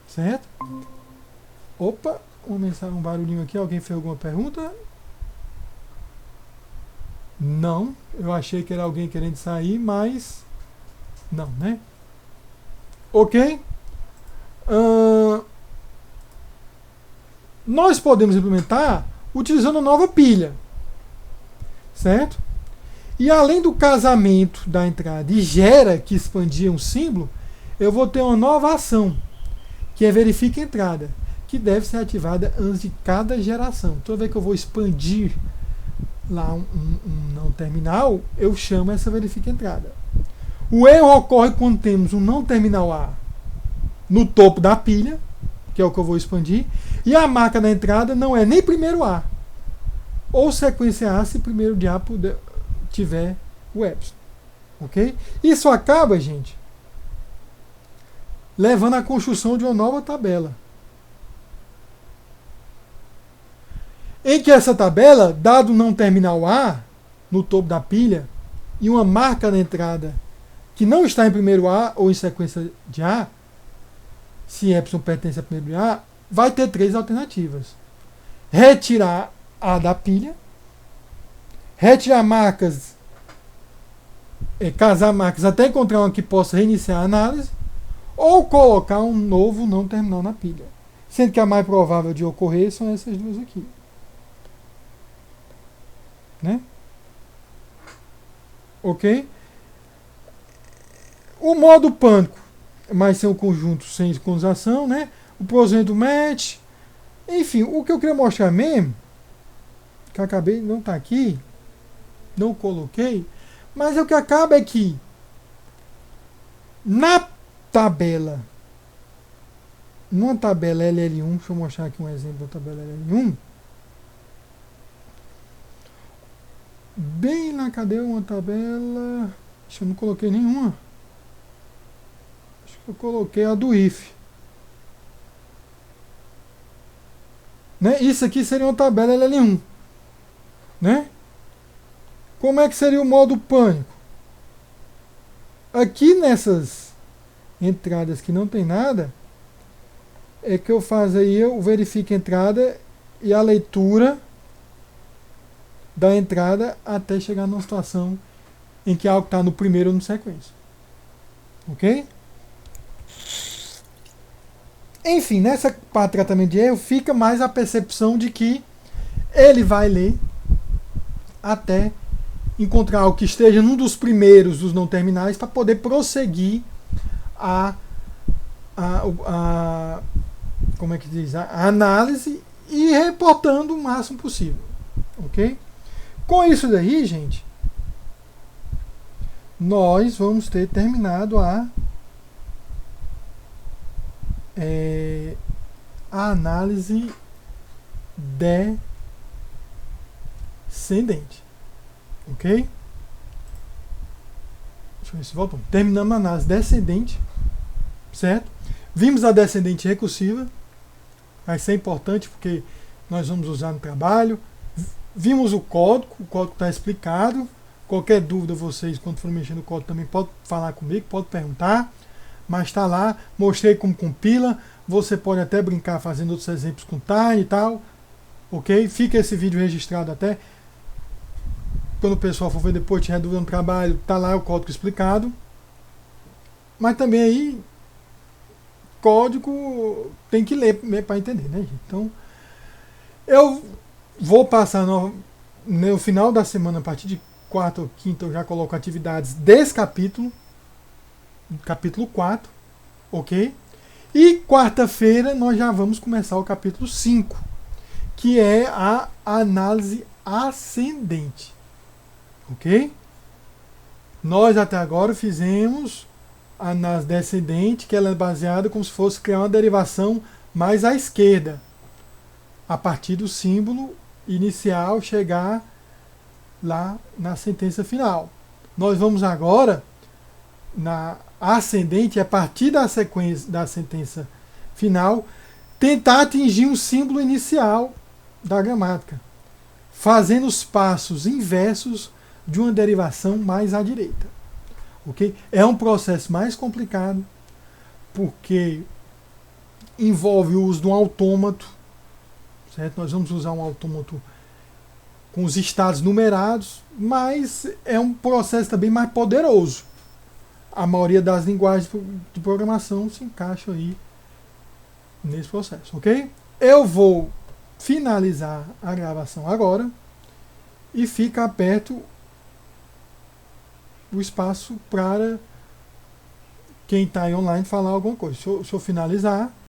Certo? Opa, um barulhinho aqui. Alguém fez alguma pergunta? Não. Eu achei que era alguém querendo sair, mas não, né? Ok? Nós podemos implementar utilizando nova pilha. Certo? E além do casamento da entrada e gera, que expandia um símbolo, eu vou ter uma nova ação, que é verifica entrada, que deve ser ativada antes de cada geração. Toda vez que eu vou expandir lá um não terminal, eu chamo essa verifica entrada. O erro ocorre quando temos um não terminal A no topo da pilha, que é o que eu vou expandir, e a marca da entrada não é nem primeiro A, ou sequência A se primeiro de A puder, tiver o epsilon. Ok? Isso acaba, gente, levando à construção de uma nova tabela. Em que essa tabela, dado não terminal A, no topo da pilha, e uma marca na entrada que não está em primeiro A ou em sequência de A, se epsilon pertence a primeiro de A, vai ter três alternativas. Retirar A da pilha, retirar marcas, casar marcas até encontrar uma que possa reiniciar a análise, ou colocar um novo não terminal na pilha. Sendo que a mais provável de ocorrer são essas duas aqui. Né? Ok? O modo pânico, mas sem o conjunto sem sincronização, né? O prosento match. Enfim, o que eu queria mostrar mesmo, que eu acabei, não está aqui, não coloquei, mas o que acaba é que na tabela, numa tabela LL1, deixa eu mostrar aqui um exemplo da tabela LL1, bem na cadeia uma tabela, acho que eu não coloquei nenhuma, acho que eu coloquei a do if, né? Isso aqui seria uma tabela LL1, né? Como é que seria o modo pânico? Aqui nessas entradas que não tem nada, é que eu faço aí, eu verifico a entrada e a leitura da entrada até chegar numa situação em que algo está no primeiro ou no sequência. Ok? Enfim, nessa parte de tratamento de erro fica mais a percepção de que ele vai ler até encontrar algo que esteja num dos primeiros dos não terminais para poder prosseguir como é que diz? A análise e reportando o máximo possível. Ok? Com isso daí, gente, nós vamos ter terminado a análise descendente. Ok? Deixa eu ver se voltou. Terminamos a análise descendente, certo? Vimos a descendente recursiva, vai ser importante porque nós vamos usar no trabalho. Vimos o código está explicado. Qualquer dúvida vocês, quando forem mexer no código, também pode falar comigo, pode perguntar, mas está lá, mostrei como compila. Você pode até brincar fazendo outros exemplos com time e tal, ok? Fica esse vídeo registrado até. Quando o pessoal for ver depois, tiver dúvida no trabalho, tá lá o código explicado. Mas também aí, código tem que ler para entender, né, gente? Então, eu vou passar no final da semana, a partir de quarta ou quinta, eu já coloco atividades desse capítulo 4, ok? E quarta-feira nós já vamos começar o capítulo 5, que é a análise ascendente. Ok? Nós até agora fizemos a análise descendente, que ela é baseada como se fosse criar uma derivação mais à esquerda, a partir do símbolo inicial chegar lá na sentença final. Nós vamos agora na ascendente, a partir da sequência da sentença final, tentar atingir um símbolo inicial da gramática, fazendo os passos inversos de uma derivação mais à direita. Okay? É um processo mais complicado, porque envolve o uso de um autômato, certo? Nós vamos usar um autômato com os estados numerados, mas é um processo também mais poderoso. A maioria das linguagens de programação se encaixa aí nesse processo, ok? Eu vou finalizar a gravação agora e fica aperto o espaço para quem está em online falar alguma coisa. Se eu finalizar,